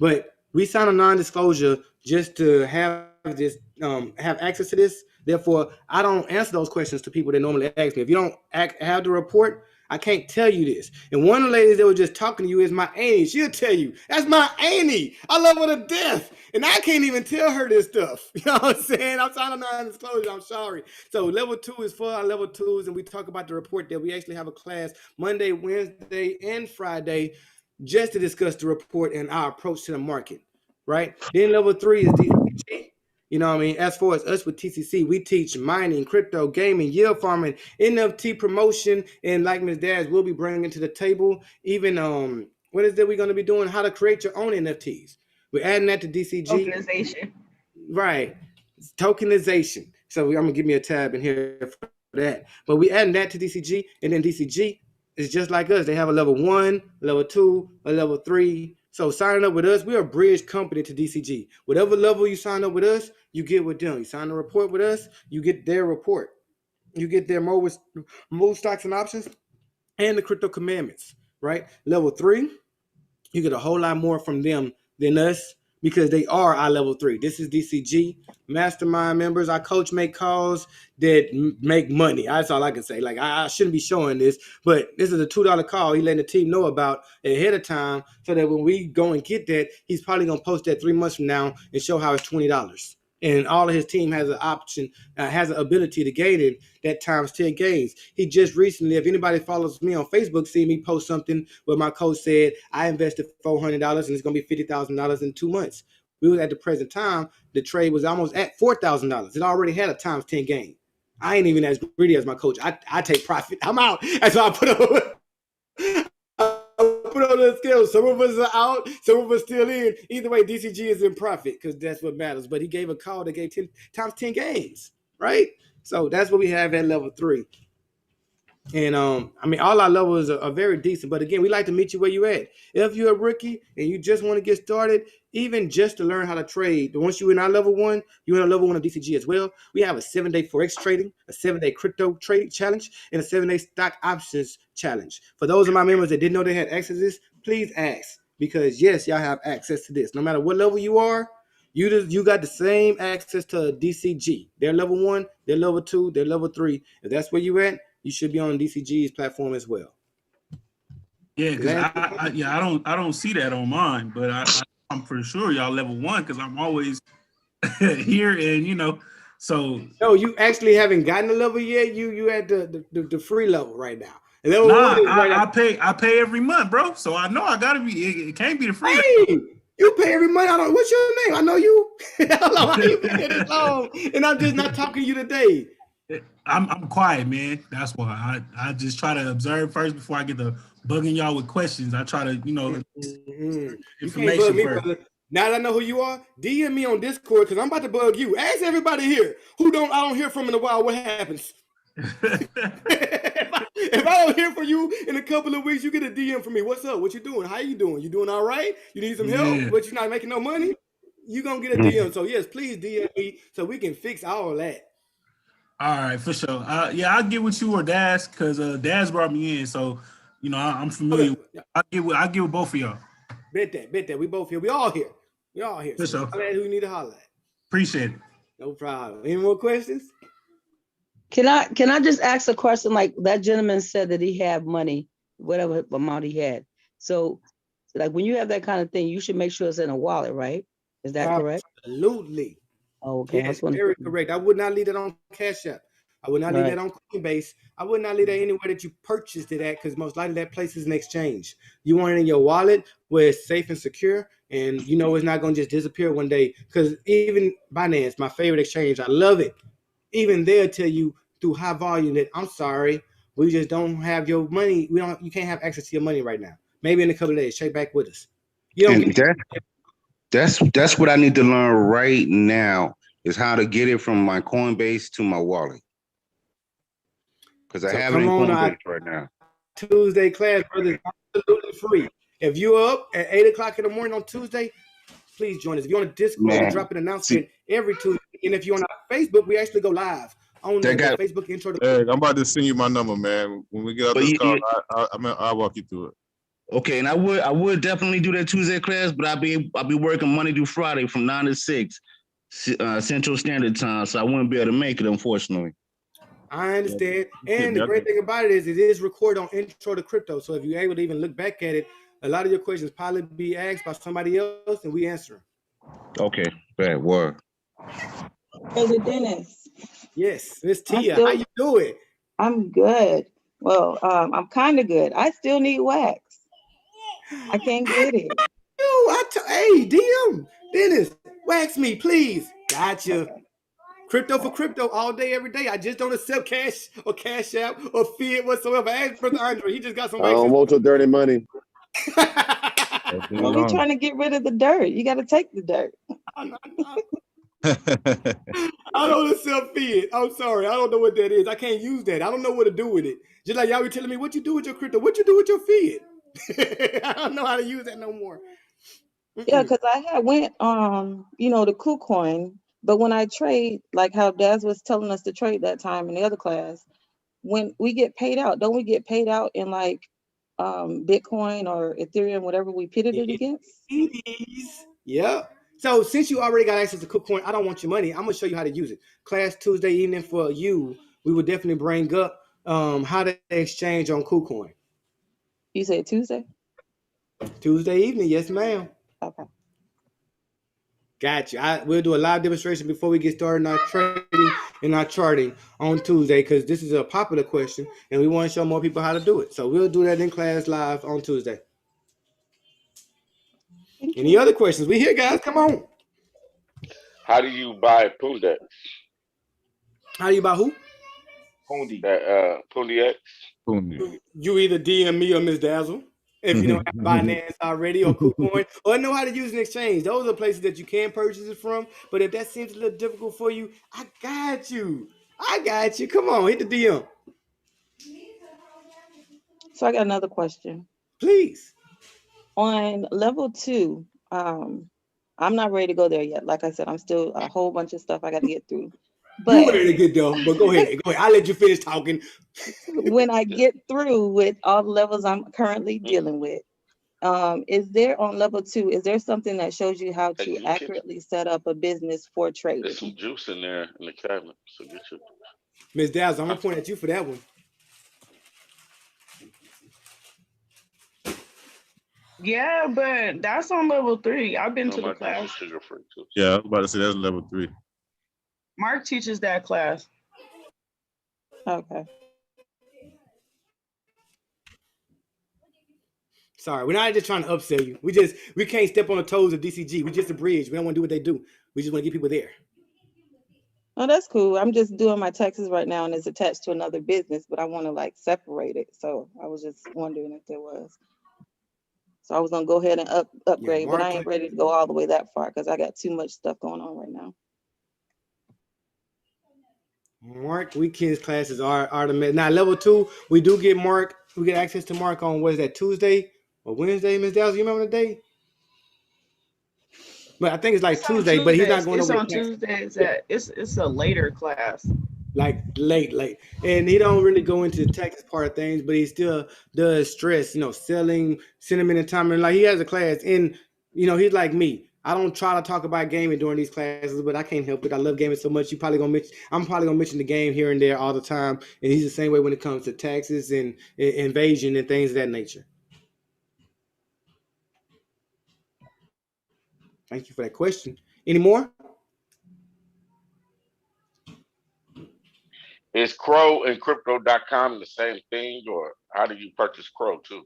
But we sign a non-disclosure just to have this, have access to this. Therefore, I don't answer those questions to people that normally ask me. If you don't have the report, I can't tell you this. And one of the ladies that was just talking to you is my auntie. She'll tell you, that's my auntie. I love her to death. And I can't even tell her this stuff. You know what I'm saying? I'm signing a non-disclosure. I'm sorry. So level 2 is for our level 2s. And we talk about the report that we actually have a class Monday, Wednesday, and Friday just to discuss the report and our approach to the market. Right? Then level 3 is DCG. You know what I mean? As far as us with TCC, we teach mining, crypto, gaming, yield farming, NFT promotion, and like Ms. Daz will be bringing to the table, even what is that we're going to be doing? How to create your own NFTs. We're adding that to DCG. Tokenization. Right. Tokenization. So I'm gonna give me a tab in here for that. But we adding that to DCG, and then DCG is just like us. They have a level 1, level 2, a level 3. So signing up with us, we're a bridge company to DCG. Whatever level you sign up with us, you get with them. You sign a report with us, you get their report. You get their move stocks and options and the crypto commandments, right? Level 3, you get a whole lot more from them than us because they are our level 3. This is DCG mastermind members. Our coach make calls that make money. That's all I can say. Like I shouldn't be showing this, but this is a $2 call. He letting the team know about ahead of time so that when we go and get that, he's probably gonna post that 3 months from now and show how it's $20. And all of his team has an option, has an ability to gain it that times 10 gains. He just recently, if anybody follows me on Facebook, see me post something where my coach said, I invested $400 and it's going to be $50,000 in 2 months. We was at the present time, the trade was almost at $4,000. It already had a times 10 gain. I ain't even as greedy as my coach. I take profit. I'm out. That's why I put on the scale. Some of us are out, some of us still in. Either way, DCG is in profit because that's what matters. But he gave a call that gave 10 times 10 games, right? So that's what we have at level 3. And I mean, all our levels are very decent. But again, we like to meet you where you at. If you're a rookie and you just want to get started, even just to learn how to trade, once you're in our level 1, you're in a level 1 of DCG as well. We have a 7-day Forex trading, a 7-day crypto trading challenge, and a 7-day stock options challenge. For those of my members that didn't know they had access to this, please ask. Because yes, y'all have access to this. No matter what level you are, you got the same access to DCG. They're level 1, they're level 2, they're level 3. If that's where you at, you should be on DCG's platform as well. Yeah, because I don't see that on mine, but I'm for sure y'all level 1 because I'm always here, and so. No, you actually haven't gotten the level yet. You at the free level right now. And level nah, 1 is right I pay every month, bro. So I know I gotta be. It can't be the free. Hey, you pay every month. What's your name? I know you. I don't know how you been here this long, and I'm just not talking to you today. I'm quiet, man. That's why I just try to observe first before I get to bugging y'all with questions. I try to, You information can't bug me, first. brother. Now that I know who you are, DM me on Discord because I'm about to bug you. Ask everybody here who I don't hear from in a while. What happens? If I don't hear from you in a couple of weeks, you get a DM from me. What's up? What you doing? How you doing? You doing all right? You need some help, Yeah. but you're not making no money? You gonna get a DM. So yes, please DM me so we can fix all that. All right, for sure. Yeah, I'll get with you or Daz because Daz brought me in, so I'm familiar. Okay. I'll get with both of y'all. Bet that. We both here. We all here. For sure. Holler at who you need to holler at. Appreciate it. No problem. Any more questions? Can I just ask a question? Like that gentleman said that he had money, whatever amount he had. So, like when you have that kind of thing, you should make sure it's in a wallet, right? Is that correct? Absolutely. Oh, okay. Yes, very correct. I would not leave that on Cash App. I would not leave that on Coinbase. I would not leave that anywhere that you purchased it at because most likely that place is an exchange. You want it in your wallet where it's safe and secure, and it's not going to just disappear one day. Because even Binance, my favorite exchange, I love it. Even they'll tell you through high volume that I'm sorry, we just don't have your money. You can't have access to your money right now. Maybe in a couple of days, check back with us. That's what I need to learn right now is how to get it from my Coinbase to my wallet. Because I have it in Coinbase right now. Tuesday class, brother, is absolutely free. If you're up at 8:00 in the morning on Tuesday, please join us. If you're on a Discord, we drop an announcement every Tuesday. And if you're on our Facebook, we actually go live on the Facebook intro. I'm about to send you my number, man. When we get out this call, I'll walk you through it. Okay, and I would definitely do that Tuesday class, but I'll be working Monday through Friday from 9 to 6 Central Standard Time, so I wouldn't be able to make it, unfortunately. I understand. And the great thing about it is recorded on Intro to Crypto. So if you're able to even look back at it, a lot of your questions probably be asked by somebody else, and we answer them. Okay, bad word. Brother Dennis. Yes, Miss Tia, how you doing? I'm good. Well, I'm kind of good. I still need wax. I can't get it. Hey, DM, Dennis, wax me, please. Gotcha. Okay. Crypto for crypto all day, every day. I just don't accept cash or Cash App or fiat whatsoever. Ask Brother Andre. He just got some. I don't want your dirty money. Well, we're trying to get rid of the dirt. You got to take the dirt. I don't accept fiat. I'm sorry. I don't know what that is. I can't use that. I don't know what to do with it. Just like y'all be telling me what you do with your crypto. What you do with your fiat? I don't know how to use that no more. Yeah, because I had went you know, the KuCoin, but when I trade, like how Daz was telling us to trade that time in the other class, when we get paid out, don't we get paid out in like Bitcoin or Ethereum, whatever we pitted it against? Yep. So since you already got access to KuCoin, I don't want your money. I'm gonna show you how to use it. Class Tuesday evening for you. We will definitely bring up how to exchange on KuCoin. You said Tuesday? Tuesday evening, yes, ma'am. Okay. Gotcha. We'll do a live demonstration before we get started in our trading and our charting on Tuesday, because this is a popular question and we want to show more people how to do it. So we'll do that in class live on Tuesday. Any other questions? We here, guys. Come on. How do you buy Pundex? How do you buy who? Pundi. Pundex. You either DM me or Miss Dazzle if you don't have Binance already, or KuCoin, or know how to use an exchange. Those are places that you can purchase it from. But if that seems a little difficult for you, I got you. Come on, hit the DM. So I got another question. Please. On level 2, I'm not ready to go there yet. Like I said, I'm still a whole bunch of stuff I got to get through. But You ready to get there? But go ahead. I'll let you finish talking. when I get through with all the levels I'm currently dealing with, is there on level 2, is there something that shows you how to accurately set up a business for trading? There's some juice in there in the cabinet, so get your. Ms. Dazzle, I'm gonna point at you for that one. Yeah, but that's on level 3. I've been to the class. Sugar free too. Yeah, I was about to say that's level 3. Mark teaches that class. Okay. Sorry, we're not just trying to upsell you. We can't step on the toes of DCG. We just a bridge. We don't want to do what they do. We just want to get people there. Oh, that's cool. I'm just doing my taxes right now and it's attached to another business, but I want to like separate it. So I was just wondering if there was. So I was gonna go ahead and upgrade, but I ain't ready to go all the way that far because I got too much stuff going on right now. Mark weekends classes are the now level 2. We do get Mark. We get access to Mark on what is that, Tuesday or Wednesday, Ms. Dazzle? You remember the day? But I think it's like Tuesday. But he's not going It's over. on Tuesdays. It's a later class. Like late, and he don't really go into the tax part of things, but he still does stress, selling, sentiment, and time. And like he has a class in, he's like me. I don't try to talk about gaming during these classes, but I can't help it. I love gaming so much. I'm probably gonna mention the game here and there all the time. And he's the same way when it comes to taxes and invasion and things of that nature. Thank you for that question. Any more? Is Crow and Crypto.com the same thing, or how do you purchase Crow too?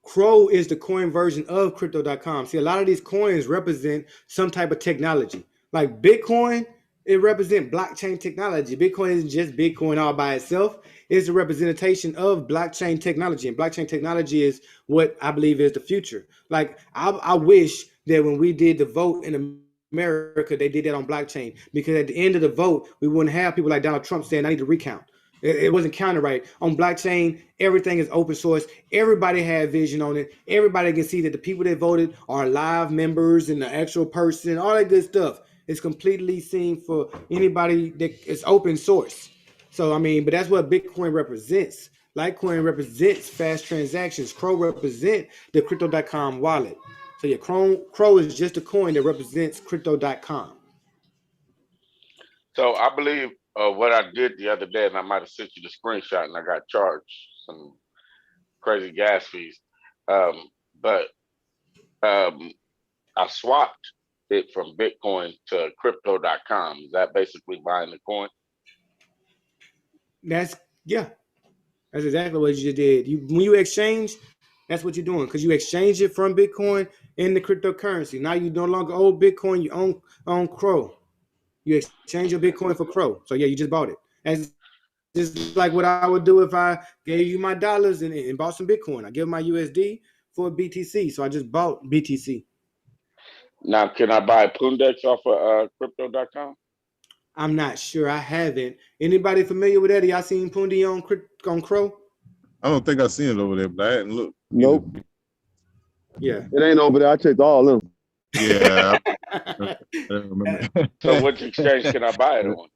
Crow is the coin version of Crypto.com. See, a lot of these coins represent some type of technology. Like Bitcoin, it represents blockchain technology. Bitcoin isn't just Bitcoin all by itself. It's a representation of blockchain technology. And blockchain technology is what I believe is the future. Like, I wish that when we did the vote in America, they did that on blockchain, because at the end of the vote, we wouldn't have people like Donald Trump saying, I need to recount. It wasn't counted right. On blockchain, everything is open source. Everybody had vision on it. Everybody can see that the people that voted are live members and the actual person, all that good stuff. It's completely seen for anybody that is open source. So, but that's what Bitcoin represents. Litecoin represents fast transactions. Crow represent the Crypto.com wallet. So yeah, Crow is just a coin that represents Crypto.com. So I believe what I did the other day, and I might have sent you the screenshot, and I got charged some crazy gas fees. But I swapped it from Bitcoin to Crypto.com. Is that basically buying the coin? That's exactly what you just did. When you exchange, that's what you're doing, because you exchange it from Bitcoin into cryptocurrency. Now you no longer own Bitcoin, you own Crow. You exchange your Bitcoin for Crow. So yeah, you just bought it. That's just like what I would do if I gave you my dollars and bought some Bitcoin. I give my USD for BTC. So I just bought BTC. Now, can I buy Pundex off of crypto.com? I'm not sure. I haven't. Anybody familiar with that? Y'all seen Pundi on Crow? I don't think I seen it over there, but I hadn't looked. Nope. Yeah. It ain't over there. I checked all of them. Yeah. I don't remember. So which exchange can I buy it on?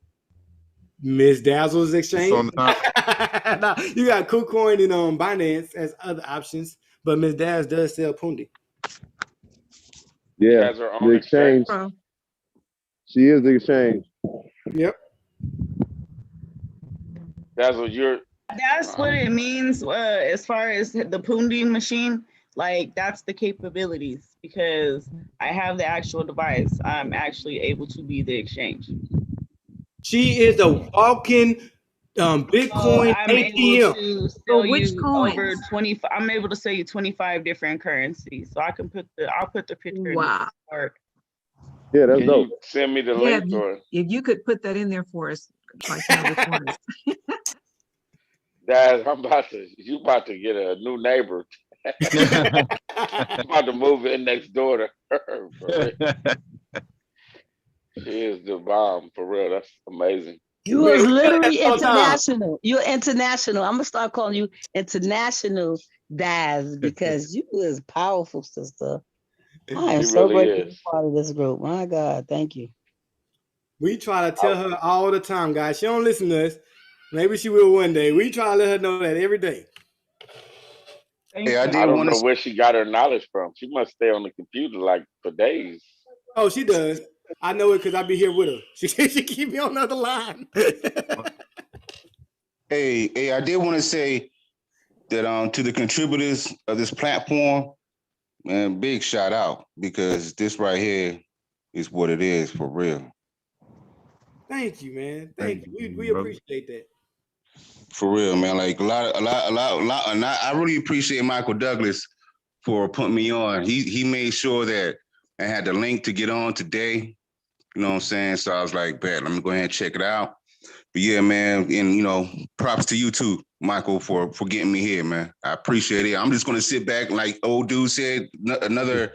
Miss Dazzle's It's exchange. on the Nah, you got KuCoin and Binance as other options, but Miss Daz does sell Pundi. Yeah, Has her the own exchange. She is the exchange. Yep. Dazzle, That's what it means as far as the Pundi machine. Like that's the capabilities because I have the actual device. I'm actually able to be the exchange. She is a walking Bitcoin I'm ATM. able to sell which you coins? over 20. I'm able to sell you 25 different currencies. So I can I'll put the picture. Wow. In the card. Yeah, that's can dope. you send me the Yeah, link or if you could put that in there for us, like which ones. Daz, you about to get a new neighbor. I'm about to move in next door to her. For real. She is the bomb for real. That's amazing. You Man, is we do that literally all the time. international. You're international. I'm gonna start calling you international Daz because you is powerful, sister. I am She so really grateful to be is. part of this group. My God, thank you. We try to tell her all the time, guys. She don't listen to us. Maybe she will one day. We try to let her know that every day. Hey, I I did don't want know to. where she got her knowledge from. She must stay on the computer like for days. Oh, she does. I know it because I be here with her. She keep me on the other line. Hey, I did want to say that to the contributors of this platform, man, big shout out because this right here is what it is for real. Thank you, man. Thank you. We brother. appreciate that. For real, man. Like a lot. And I really appreciate Michael Douglas for putting me on. He made sure that I had the link to get on today. You know what I'm saying? So I was like, bet, let me go ahead and check it out. But yeah, man, and props to you too, Michael, for getting me here, man. I appreciate it. I'm just gonna sit back, like old dude said. Another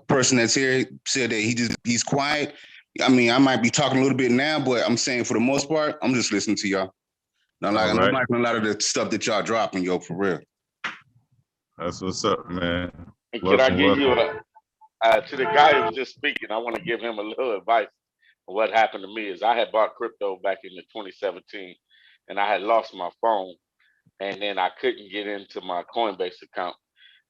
person that's here said that he's quiet. I mean, I might be talking a little bit now, but I'm saying for the most part, I'm just listening to y'all. I'm liking a lot of the stuff that y'all dropping, yo, for real. That's what's up, man. And can I give you to the guy who was just speaking, I want to give him a little advice. What happened to me is I had bought crypto back in 2017 and I had lost my phone and then I couldn't get into my Coinbase account.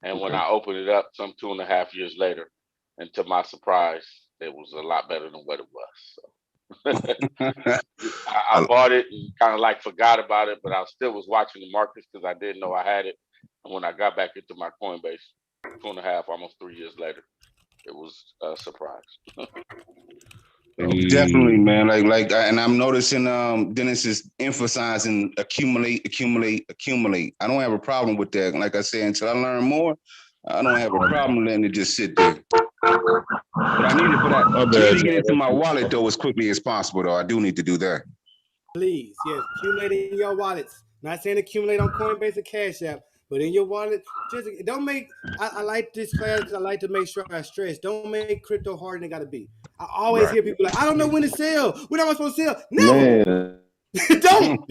And when I opened it up some 2.5 years later, and to my surprise, it was a lot better than what it was. So I bought it and kind of like forgot about it, but I still was watching the markets because I didn't know I had it. And when I got back into my Coinbase 2.5, almost 3 years later, it was a surprise. Definitely, man. And I'm noticing Dennis is emphasizing accumulate. I don't have a problem with that. Like I said, until I learn more, I don't have a problem letting it just sit there. But I need to get into my wallet though as quickly as possible. Though I do need to do that. Please, yes, accumulate in your wallets. Not saying accumulate on Coinbase or Cash App, but in your wallet, just don't make. I like this class because I like to make sure I stress. Don't make crypto harder than it got to be. I always hear people like, I don't know when to sell. When am I supposed to sell? Never. Man. Don't.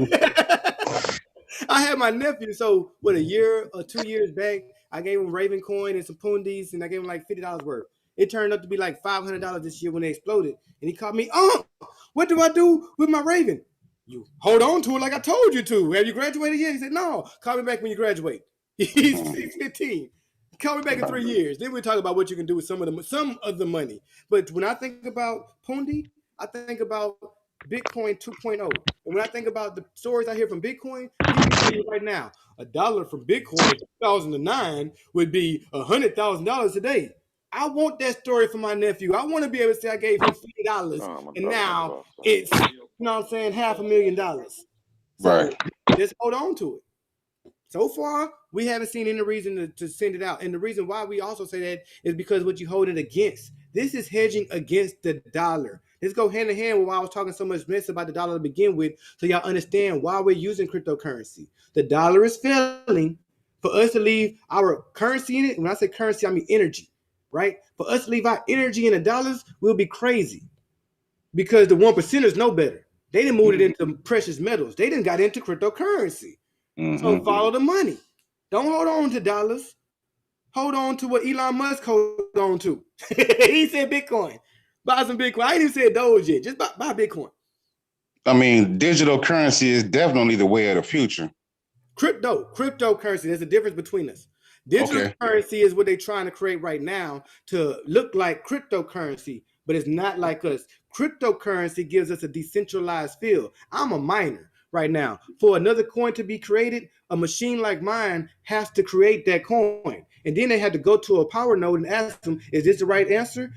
I had my nephew. So what, a year or 2 years back, I gave him Raven coin and some Pundis, and I gave him like $50 worth. It turned up to be like $500 this year when they exploded. And he called me, what do I do with my Raven? You hold on to it like I told you to. Have you graduated yet? He said, no. Call me back when you graduate. He's 15. Call me back in 3 years. Then we'll talk about what you can do with some of the money. But when I think about Pundi, I think about Bitcoin 2.0. And when I think about the stories I hear from Bitcoin, let me tell you right now, $1 from Bitcoin in 2009 would be $100,000 today. I want that story for my nephew. I want to be able to say I gave him $50 and now it's, you know what I'm saying, $500,000. So just hold on to it. So far, we haven't seen any reason to send it out. And the reason why we also say that is because what you hold it against. This is hedging against the dollar. This go hand in hand with why I was talking so much mess about the dollar to begin with, so y'all understand why we're using cryptocurrency. The dollar is failing. For us to leave our currency in it, when I say currency, I mean energy. right? For us to leave our energy in the dollars, we'll be crazy because the 1%ers know better. They didn't move it into precious metals. They didn't got into cryptocurrency. So follow the money. Don't hold on to dollars. Hold on to what Elon Musk hold on to. He said Bitcoin. Buy some Bitcoin. I ain't even said Doge yet. Just buy Bitcoin. I mean, digital currency is definitely the way of the future. Cryptocurrency. There's a difference between us. Digital currency is what they're trying to create right now to look like cryptocurrency, but it's not like us. Cryptocurrency gives us a decentralized feel. I'm a miner right now. For another coin to be created, a machine like mine has to create that coin. And then they had to go to a power node and ask them, is this the right answer?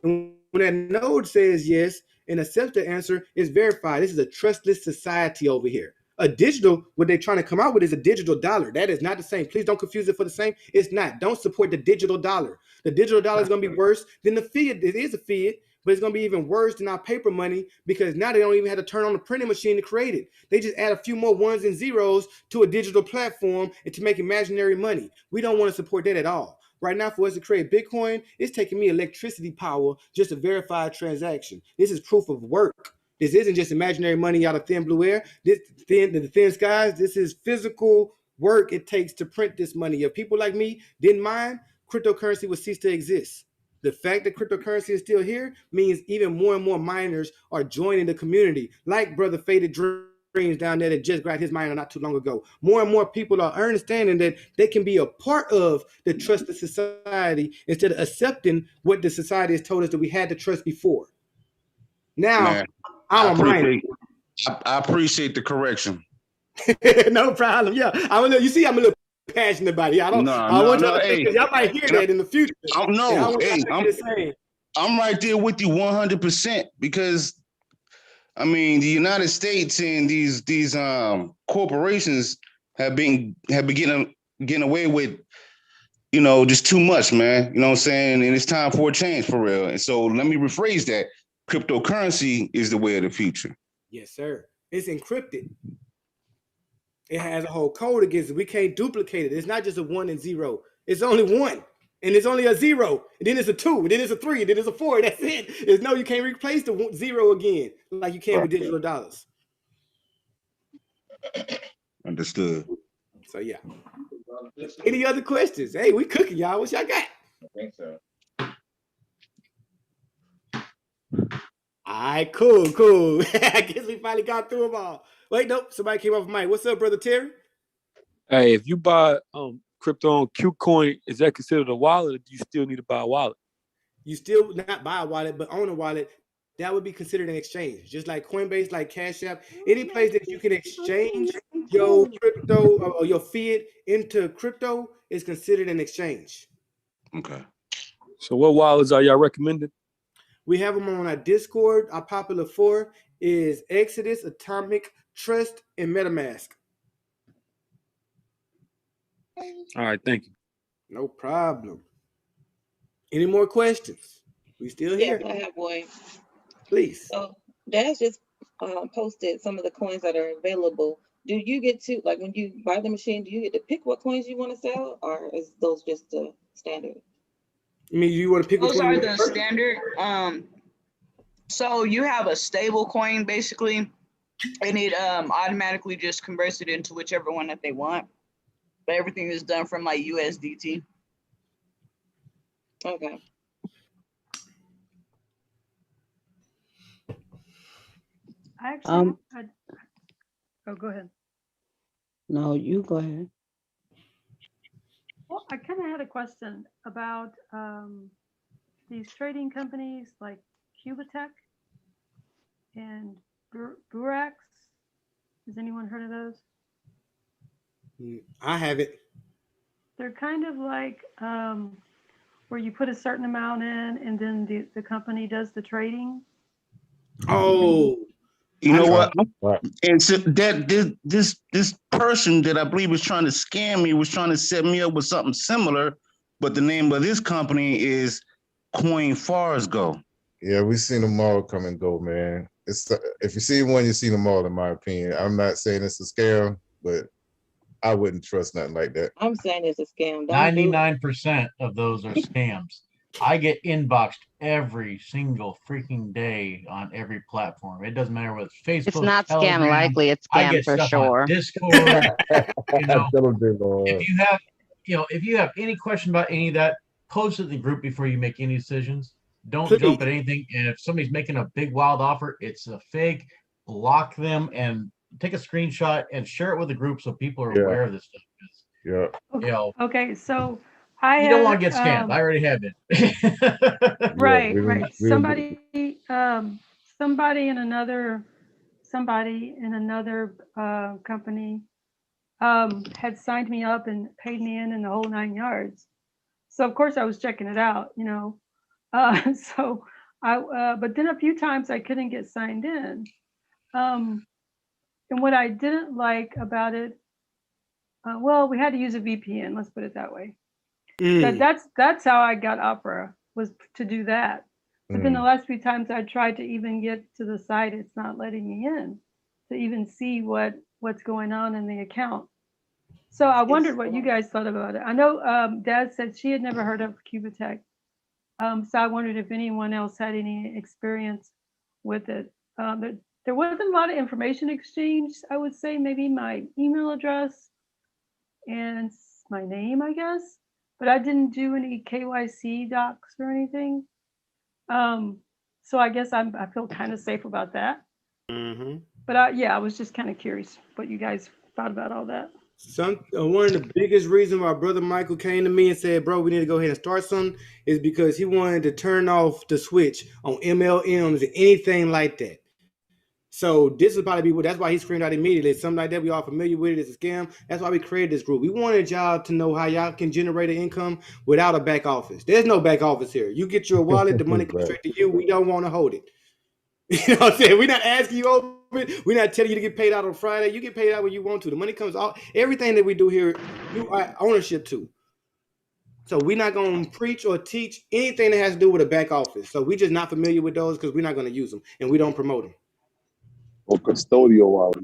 And when that node says yes and accepts the answer, it's verified. This is a trustless society over here. A digital, what they're trying to come out with is a digital dollar. That is not the same. Please don't confuse it for the same. It's not. Don't support the digital dollar. The digital dollar is going to be worse than the fiat. It is a fiat, but it's going to be even worse than our paper money because now they don't even have to turn on the printing machine to create it. They just add a few more ones and zeros to a digital platform and to make imaginary money. We don't want to support that at all. Right now, for us to create Bitcoin, it's taking me electricity power just to verify a transaction. This is proof of work. This isn't just imaginary money out of thin blue air. The thin skies. This is physical work it takes to print this money. If people like me didn't mind, cryptocurrency would cease to exist. The fact that cryptocurrency is still here means even more and more miners are joining the community, like Brother Faded Dreams down there that just got his miner not too long ago. More and more people are understanding that they can be a part of the trusted society instead of accepting what the society has told us that we had to trust before. Now, Man, I'm a miner. I appreciate the correction. No problem. Yeah, I'm a little passionate about it. I want y'all to think, 'cause y'all might hear that in the future. I'm right there with you 100% because I mean the United States and these corporations have been getting away with just too much, man. You know what I'm saying? And it's time for a change for real. And so let me rephrase that. Cryptocurrency is the way of the future. Yes, sir. It's encrypted. It has a whole code against it. We can't duplicate it. It's not just a 1 and 0. It's only 1. And it's only a 0. And then it's a 2. And then it's a 3. And then it's a 4. That's it. It's you can't replace the 0 again like you can with digital dollars. Understood. So, yeah. Any other questions? Hey, we cooking, y'all. What y'all got? I think so. All right, cool. I guess we finally got through them all. Wait, nope. Somebody came off mic. What's up, Brother Terry? Hey, if you buy crypto on Qcoin, is that considered a wallet, or do you still need to buy a wallet? You still not buy a wallet, but own a wallet. That would be considered an exchange. Just like Coinbase, like Cash App, any place that you can exchange your crypto or your fiat into crypto is considered an exchange. Okay. So what wallets are y'all recommending? We have them on our Discord. Our popular 4 is Exodus, Atomic, Trust, and MetaMask. All right, thank you. No problem. Any more questions? We still here? Yeah, I have one. Please. So Dash just posted some of the coins that are available. Do you get to, like when you buy the machine, do you get to pick what coins you want to sell, or is those just the standard? I mean, you want to pick those are the standard. So you have a stable coin basically, and it automatically just converts it into whichever one that they want. But everything is done from like USDT. Okay. I actually, oh, go ahead. No, you go ahead. Well, I kind of had a question about these trading companies like Cubatech and Burax. Has anyone heard of those? I haven't. They're kind of like where you put a certain amount in and then the company does the trading. Oh, you know what? And so that this person that I believe was trying to scam me was trying to set me up with something similar, but the name of this company is Coin Go. Yeah, we've seen them all come and go, man. It's if you see one, you see them all, in my opinion. I'm not saying it's a scam, but I wouldn't trust nothing like that. I'm saying it's a scam. 99% of those are scams. I get inboxed every single freaking day on every platform. It doesn't matter whether it's Facebook, It's not scam Telegram. likely, it's I scam get for stuff sure. on Discord. You know, Tell them, J-Lord. if you have any question about any of that, post it in the group before you make any decisions. Don't Please. jump at anything. And if somebody's making a big wild offer, it's a fake. Block them and take a screenshot and share it with the group so people are aware of this stuff. Yeah. You know, Okay, so I you don't want to had, get scammed. I already have been. right, we right. didn't- Somebody in another company had signed me up and paid me in the whole 9 yards. So of course I was checking it out, you know. So but then a few times I couldn't get signed in. And what I didn't like about it, well, we had to use a VPN. Let's put it that way. That's how I got Opera, was to do that. But then the last few times I tried to even get to the site, it's not letting me in to even see what's going on in the account. So I wondered what you guys thought about it. I know Dad said she had never heard of Cubatech. So I wondered if anyone else had any experience with it. There wasn't a lot of information exchange, I would say, maybe my email address and my name, I guess. But I didn't do any KYC docs or anything. So I guess I feel kind of safe about that. But yeah, I was just kind of curious what you guys thought about all that. One of the biggest reasons why Brother Michael came to me and said, bro, we need to go ahead and start something is because he wanted to turn off the switch on MLMs and anything like that. So this is probably that's why he screamed out immediately. Something like that, we all familiar with it. It's a scam. That's why we created this group. We wanted y'all to know how y'all can generate an income without a back office. There's no back office here. You get your wallet, the money comes straight to you. We don't want to hold it. You know what I'm saying? We're not asking you over it. We're not telling you to get paid out on Friday. You get paid out when you want to. The money comes out. Everything that we do here, you are ownership to. So we're not going to preach or teach anything that has to do with a back office. So we're just not familiar with those because we're not going to use them and we don't promote them. Or custodial wallet.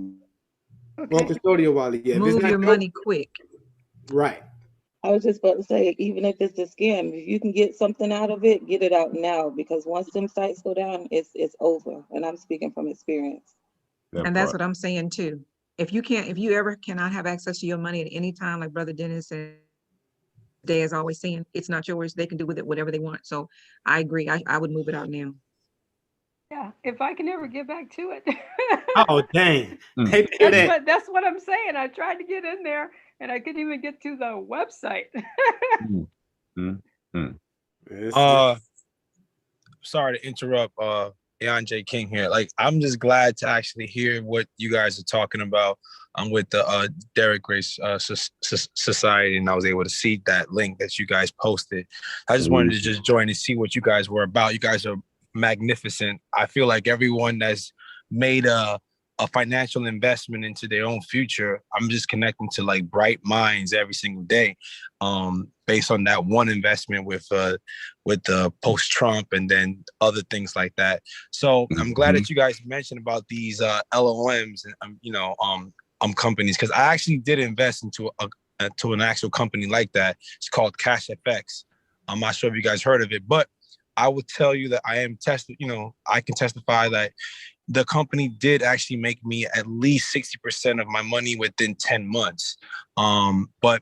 Okay. Or custodial wallet, yeah. Move your money quick. Right. I was just about to say, even if it's a scam, if you can get something out of it, get it out now, because once them sites go down, it's over. And I'm speaking from experience. And that's what I'm saying too. If you ever cannot have access to your money at any time, like Brother Dennis and Day is always saying, it's not yours. They can do with it whatever they want. So I agree. I would move it out now. Yeah, if I can ever get back to it. Oh, dang. That's what I'm saying. I tried to get in there and I couldn't even get to the website. Sorry to interrupt, Jan J. King here. Like, I'm just glad to actually hear what you guys are talking about. I'm with the Derek Grace Society, and I was able to see that link that you guys posted. I just wanted to just join and see what you guys were about. You guys are magnificent. I feel like everyone that's made a financial investment into their own future, I'm just connecting to like bright minds every single day, based on that one investment with the post-Trump and then other things like that. So I'm glad that you guys mentioned about these LLMs and companies, because I actually did invest into an actual company like that. It's called Cash FX. I'm not sure if you guys heard of it, but I will tell you that I can testify that the company did actually make me at least 60% of my money within 10 months. But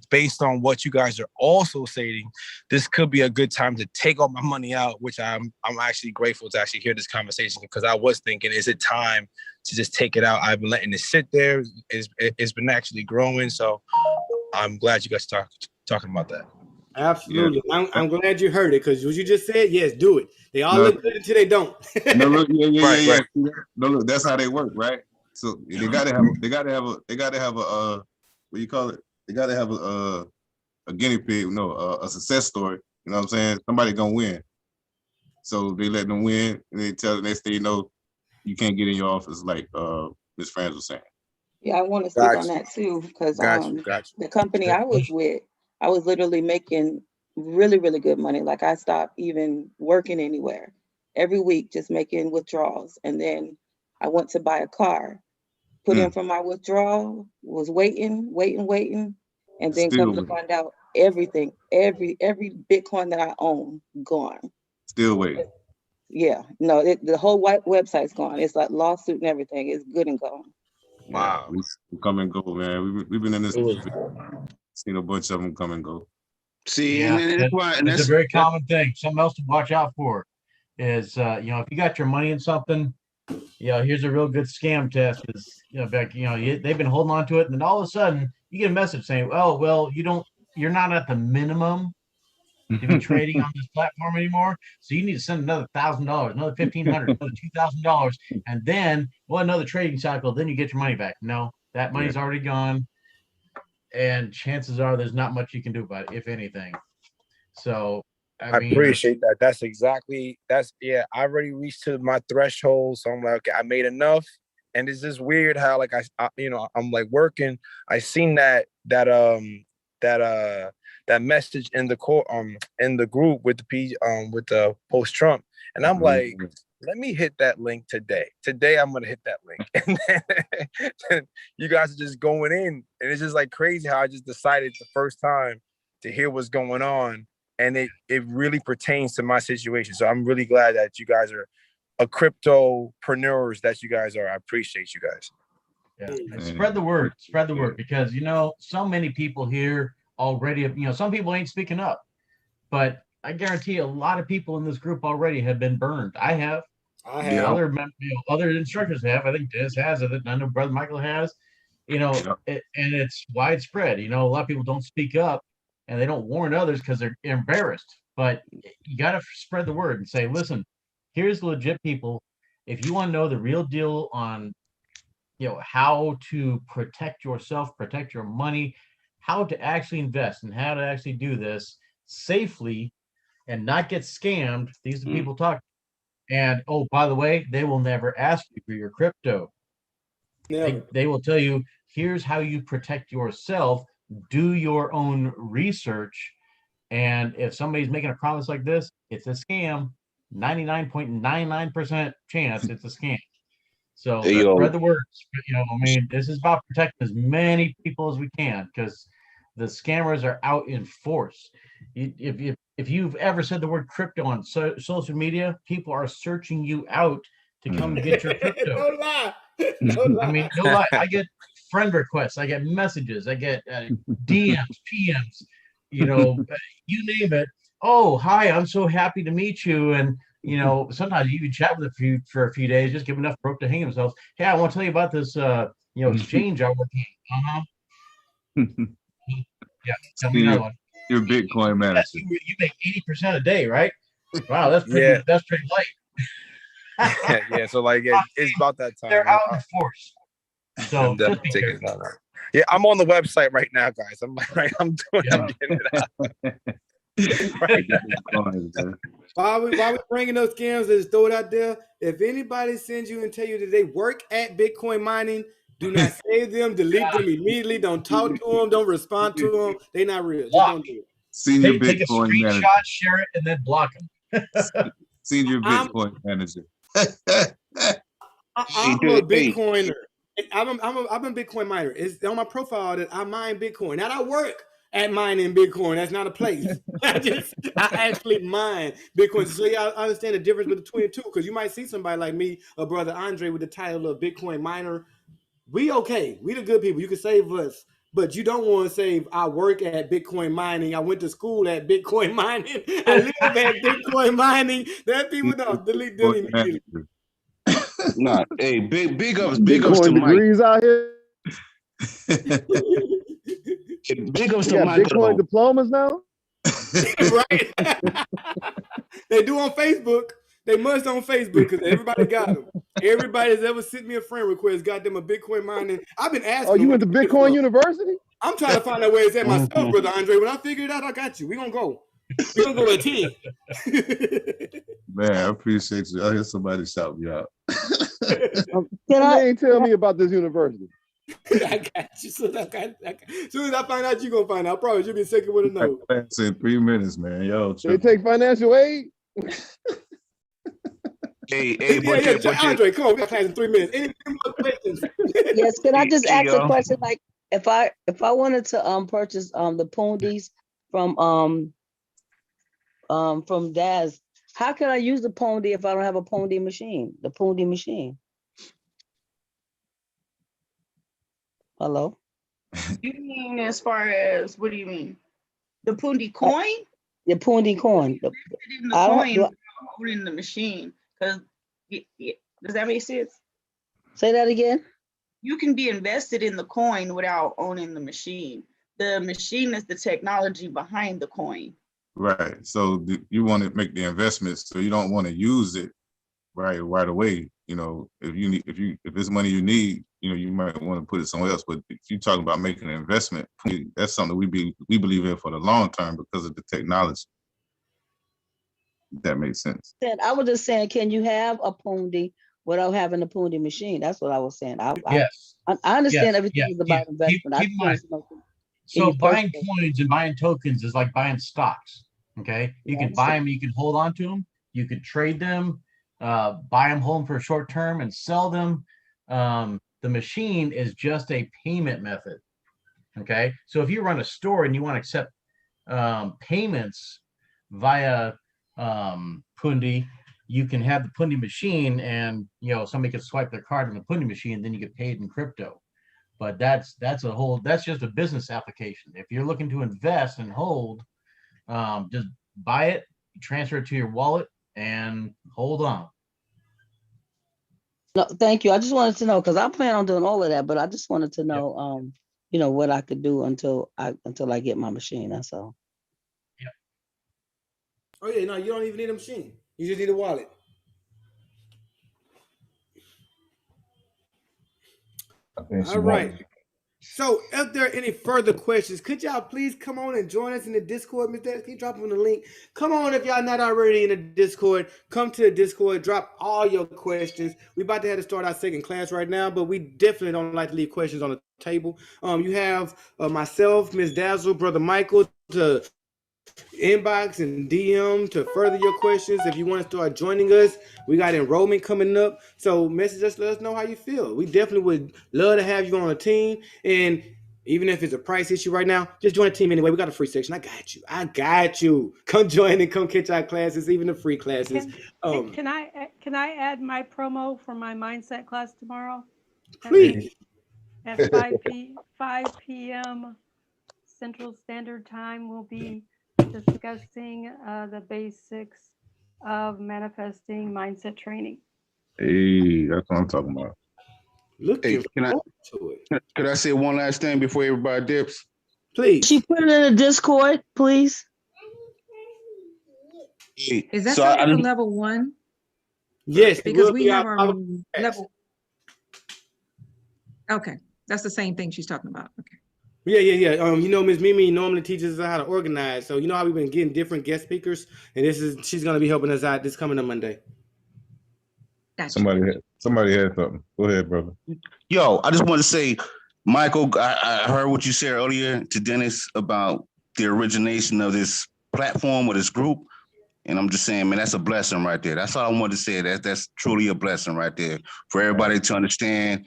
based on what you guys are also saying, this could be a good time to take all my money out, which I'm actually grateful to actually hear this conversation, because I was thinking, is it time to just take it out? I've been letting it sit there. It's been actually growing. So I'm glad you guys talking about that. Absolutely. Yeah. I'm glad you heard it, because what you just said, yes, do it. They all look good until they don't. Yeah. No, look, that's how they work, right? So they gotta have a what do you call it? They gotta have a guinea pig, a success story. You know what I'm saying? Somebody gonna win. So they let them win, and they tell the next thing you know, you can't get in your office, like Ms. Franz was saying. Yeah, I want to speak on that too, because the company I was with, I was literally making really, really good money. Like, I stopped even working anywhere. Every week, just making withdrawals. And then I went to buy a car, put in for my withdrawal, was waiting. And then come to find out, everything, every Bitcoin that I own, gone. Still waiting. Yeah, no, the whole website's gone. It's like lawsuit and everything. It's good and gone. Wow. Yeah, we come and go, man. We've been in this. Seen a bunch of them come and go. See, Yeah, and that's why, and it's that's a very common thing. Something else to watch out for is, if you got your money in something, here's a real good scam test. Is they've been holding on to it, and then all of a sudden you get a message saying, "Oh, well, you're not at the minimum to be trading on this platform anymore, so you need to send another $1,000, another $1,500, another $2,000, and then another trading cycle. Then you get your money back." No, that money's already gone. And chances are there's not much you can do about it, if anything. So I mean, appreciate that. I already reached to my threshold. So I'm like, okay, I made enough. And it's just weird how like I'm like working. I seen that message in the group with the post Trump. And I'm like, let me hit that link today. Today I'm gonna hit that link. And then you guys are just going in. And it's just like crazy how I just decided the first time to hear what's going on. And it really pertains to my situation. So I'm really glad that you guys are a cryptopreneurs that you guys are. I appreciate you guys. Yeah. Spread the word, because so many people here already have, some people ain't speaking up, but I guarantee a lot of people in this group already have been burned. I have. Other instructors have. I think Des has. I know Brother Michael has. And it's widespread. A lot of people don't speak up and they don't warn others because they're embarrassed. But you got to spread the word and say, listen, here's legit people. If you want to know the real deal on, how to protect yourself, protect your money, how to actually invest and how to actually do this safely and not get scammed. These are the people talking. And oh, by the way, they will never ask you for your crypto. They will tell you, here's how you protect yourself. Do your own research. And if somebody's making a promise like this, it's a scam. 99.99% chance it's a scam. So spread the word. This is about protecting as many people as we can because the scammers are out in force. If you've ever said the word crypto on social media, people are searching you out to come get your crypto. No lie. No lie. No lie. I get friend requests. I get messages. I get DMs, PMs. You name it. Oh, hi! I'm so happy to meet you. And sometimes you even chat with for a few days, just give enough rope to hang themselves. Hey, I want to tell you about this exchange I work in. Yeah, tell me another one. Your Bitcoin manager. You make 80% a day, right? Wow, that's pretty. That's pretty light. Yeah. So like it's about that time. They're out in force. So just be careful. Yeah, I'm on the website right now, guys. I'm getting it out. Right. While we bringing those scams, let's throw it out there. If anybody sends you and tell you that they work at Bitcoin mining, do not save them, delete them immediately. Don't talk to them. Don't respond to them. They're not real. Just don't do it. Senior take a Bitcoin screenshot, manager. share it, and then block them. Senior Bitcoin manager. I'm a Bitcoiner. I'm a Bitcoin miner. It's on my profile that I mine Bitcoin. Not I work at mining Bitcoin. That's not a place. I actually mine Bitcoin. So y'all understand the difference between the two, because you might see somebody like me, or Brother Andre, with the title of Bitcoin miner. We okay. We the good people. You can save us. But you don't want to save, I work at Bitcoin mining. I went to school at Bitcoin mining. I live at Bitcoin mining. That people don't delete them immediately. Nah, hey, big ups Bitcoin to degrees Mike. out here. Big ups You to got Mike. Bitcoin diplomas now? Right. They do on Facebook. They must on Facebook because everybody got them. Everybody that's ever sent me a friend request got them a Bitcoin mining. I've been asking. Oh, you went to Bitcoin University? I'm trying to find out where it's at myself, Brother Andre. When I figure it out, I got you. We're going to go. We're going to go at 10. Man, I appreciate you. I hear somebody shout me out. They ain't tell me about this university. I got you. As soon as I find out, you're going to find out. I promise you'll be second with a no. That's in 3 minutes, man. Yo, They take financial aid? Andre, come on. We got class in 3 minutes. Any more questions? Yes, can I just ask a question? Like, if I wanted to purchase the Poondies, from Daz. How can I use the Pwndy if I don't have a Pwndy machine? The Pwndy machine. Hello? You mean as far as, what do you mean? The Pwndy coin? The Pwndy coin. In the coin holding the machine. Because does that make sense? Say that again. You can be invested in the coin without owning the machine. The machine is the technology behind the coin. Right. So you want to make the investments, so you don't want to use it right away. You know, if it's money you need, you know, you might want to put it somewhere else. But if you're talking about making an investment, that's something we believe in for the long term because of the technology. If that makes sense. I was just saying, can you have a Pwndy without having a Pwndy machine? That's what I was saying. Yes. I understand Yes. everything is about investment. Keep in mind. So buying coins and buying tokens is like buying stocks. Okay, you can buy them, you can hold on to them, you could trade them, buy them home for a short term and sell them. The machine is just a payment method. Okay, so if you run a store and you want to accept payments via Pwndy, you can have the Pwndy machine, and you know somebody could swipe their card on the Pwndy machine, then you get paid in crypto. But that's just a business application. If you're looking to invest and hold, just buy it, transfer it to your wallet, and hold on. No, thank you. I just wanted to know because I plan on doing all of that, but I just wanted to know, you know, what I could do until I get my machine. That's all. Yeah. Oh yeah, no, you don't even need a machine. You just need a wallet. All right. So, if there are any further questions, could y'all please come on and join us in the Discord? Mr. Can you drop them the link? Come on, if y'all not already in the Discord, come to the Discord, drop all your questions. We about to have to start our second class right now, but we definitely don't like to leave questions on the table. You have myself, Ms. Dazzle, Brother Michael, to inbox and DM to further your questions. If you want to start joining us, we got enrollment coming up. So message us, let us know how you feel. We definitely would love to have you on a team. And even if it's a price issue right now, just join a team anyway. We got a free section. I got you. Come join and come catch our classes, even the free classes. Can I add my promo for my mindset class tomorrow? Please. At 5 p.m. Central Standard Time, we'll be discussing the basics of manifesting mindset training. Hey, that's what I'm talking about. Hey, could I say one last thing before everybody dips? Please. She put it in the Discord, please. Is that So something for level 1? Yes, because we have our level. Okay, that's the same thing she's talking about. Okay. Yeah. You know, Ms. Mimi normally teaches us how to organize. So you know how we've been getting different guest speakers, and she's gonna be helping us out this coming Monday. Gotcha. Somebody had something. Go ahead, brother. Yo, I just want to say, Michael, I heard what you said earlier to Dennis about the origination of this platform or this group. And I'm just saying, man, that's a blessing right there. That's all I wanted to say. That's truly a blessing right there for everybody to understand,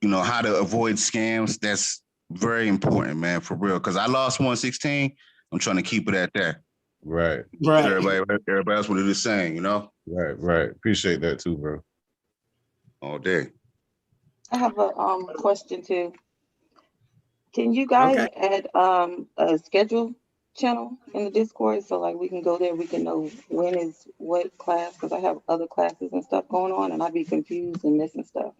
you know, how to avoid scams. That's very important, man, for real. Because I lost 116. I'm trying to keep it at that. Right. Everybody else what it is saying, you know? Right. Appreciate that too, bro. All day. I have a question too. Can you guys add a schedule channel in the Discord so like we can go there, we can know when is what class, because I have other classes and stuff going on and I'd be confused and missing stuff.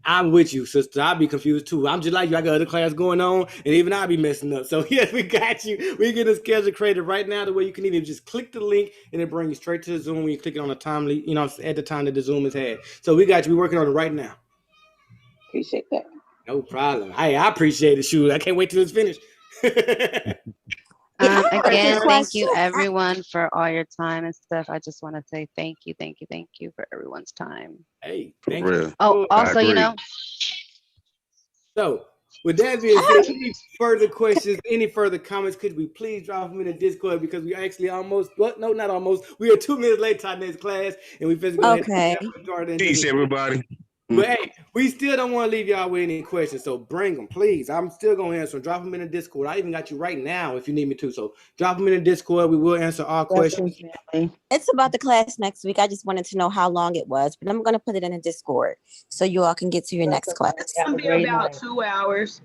I'm with you, sister. I'll be confused too. I'm just like you. I got other class going on, and even I'll be messing up. So yes, we got you. We get a schedule created right now the way you can either just click the link and it brings you straight to the Zoom when you click it on the timely, you know, at the time that the Zoom is had. So we got you. We're working on it right now. Appreciate that. No problem. Hey, I appreciate it. Shoot, I can't wait till it's finished. Again, thank you everyone for all your time and stuff. I just want to say thank you for everyone's time. Hey, thank you. Oh, also, you know. So, with that being said, any further questions, any further comments, could we please drop them in the Discord because we actually almost, well, no, not almost. We are 2 minutes late to our next class, and we physically Peace, everybody. But hey, we still don't want to leave y'all with any questions, so bring them, please. I'm still gonna answer. Drop them in the Discord. I even got you right now if you need me to. So drop them in the Discord. We will answer all questions. It's about the class next week. I just wanted to know how long it was, but I'm gonna put it in a Discord so you all can get to your next class. It's gonna be about 2 hours.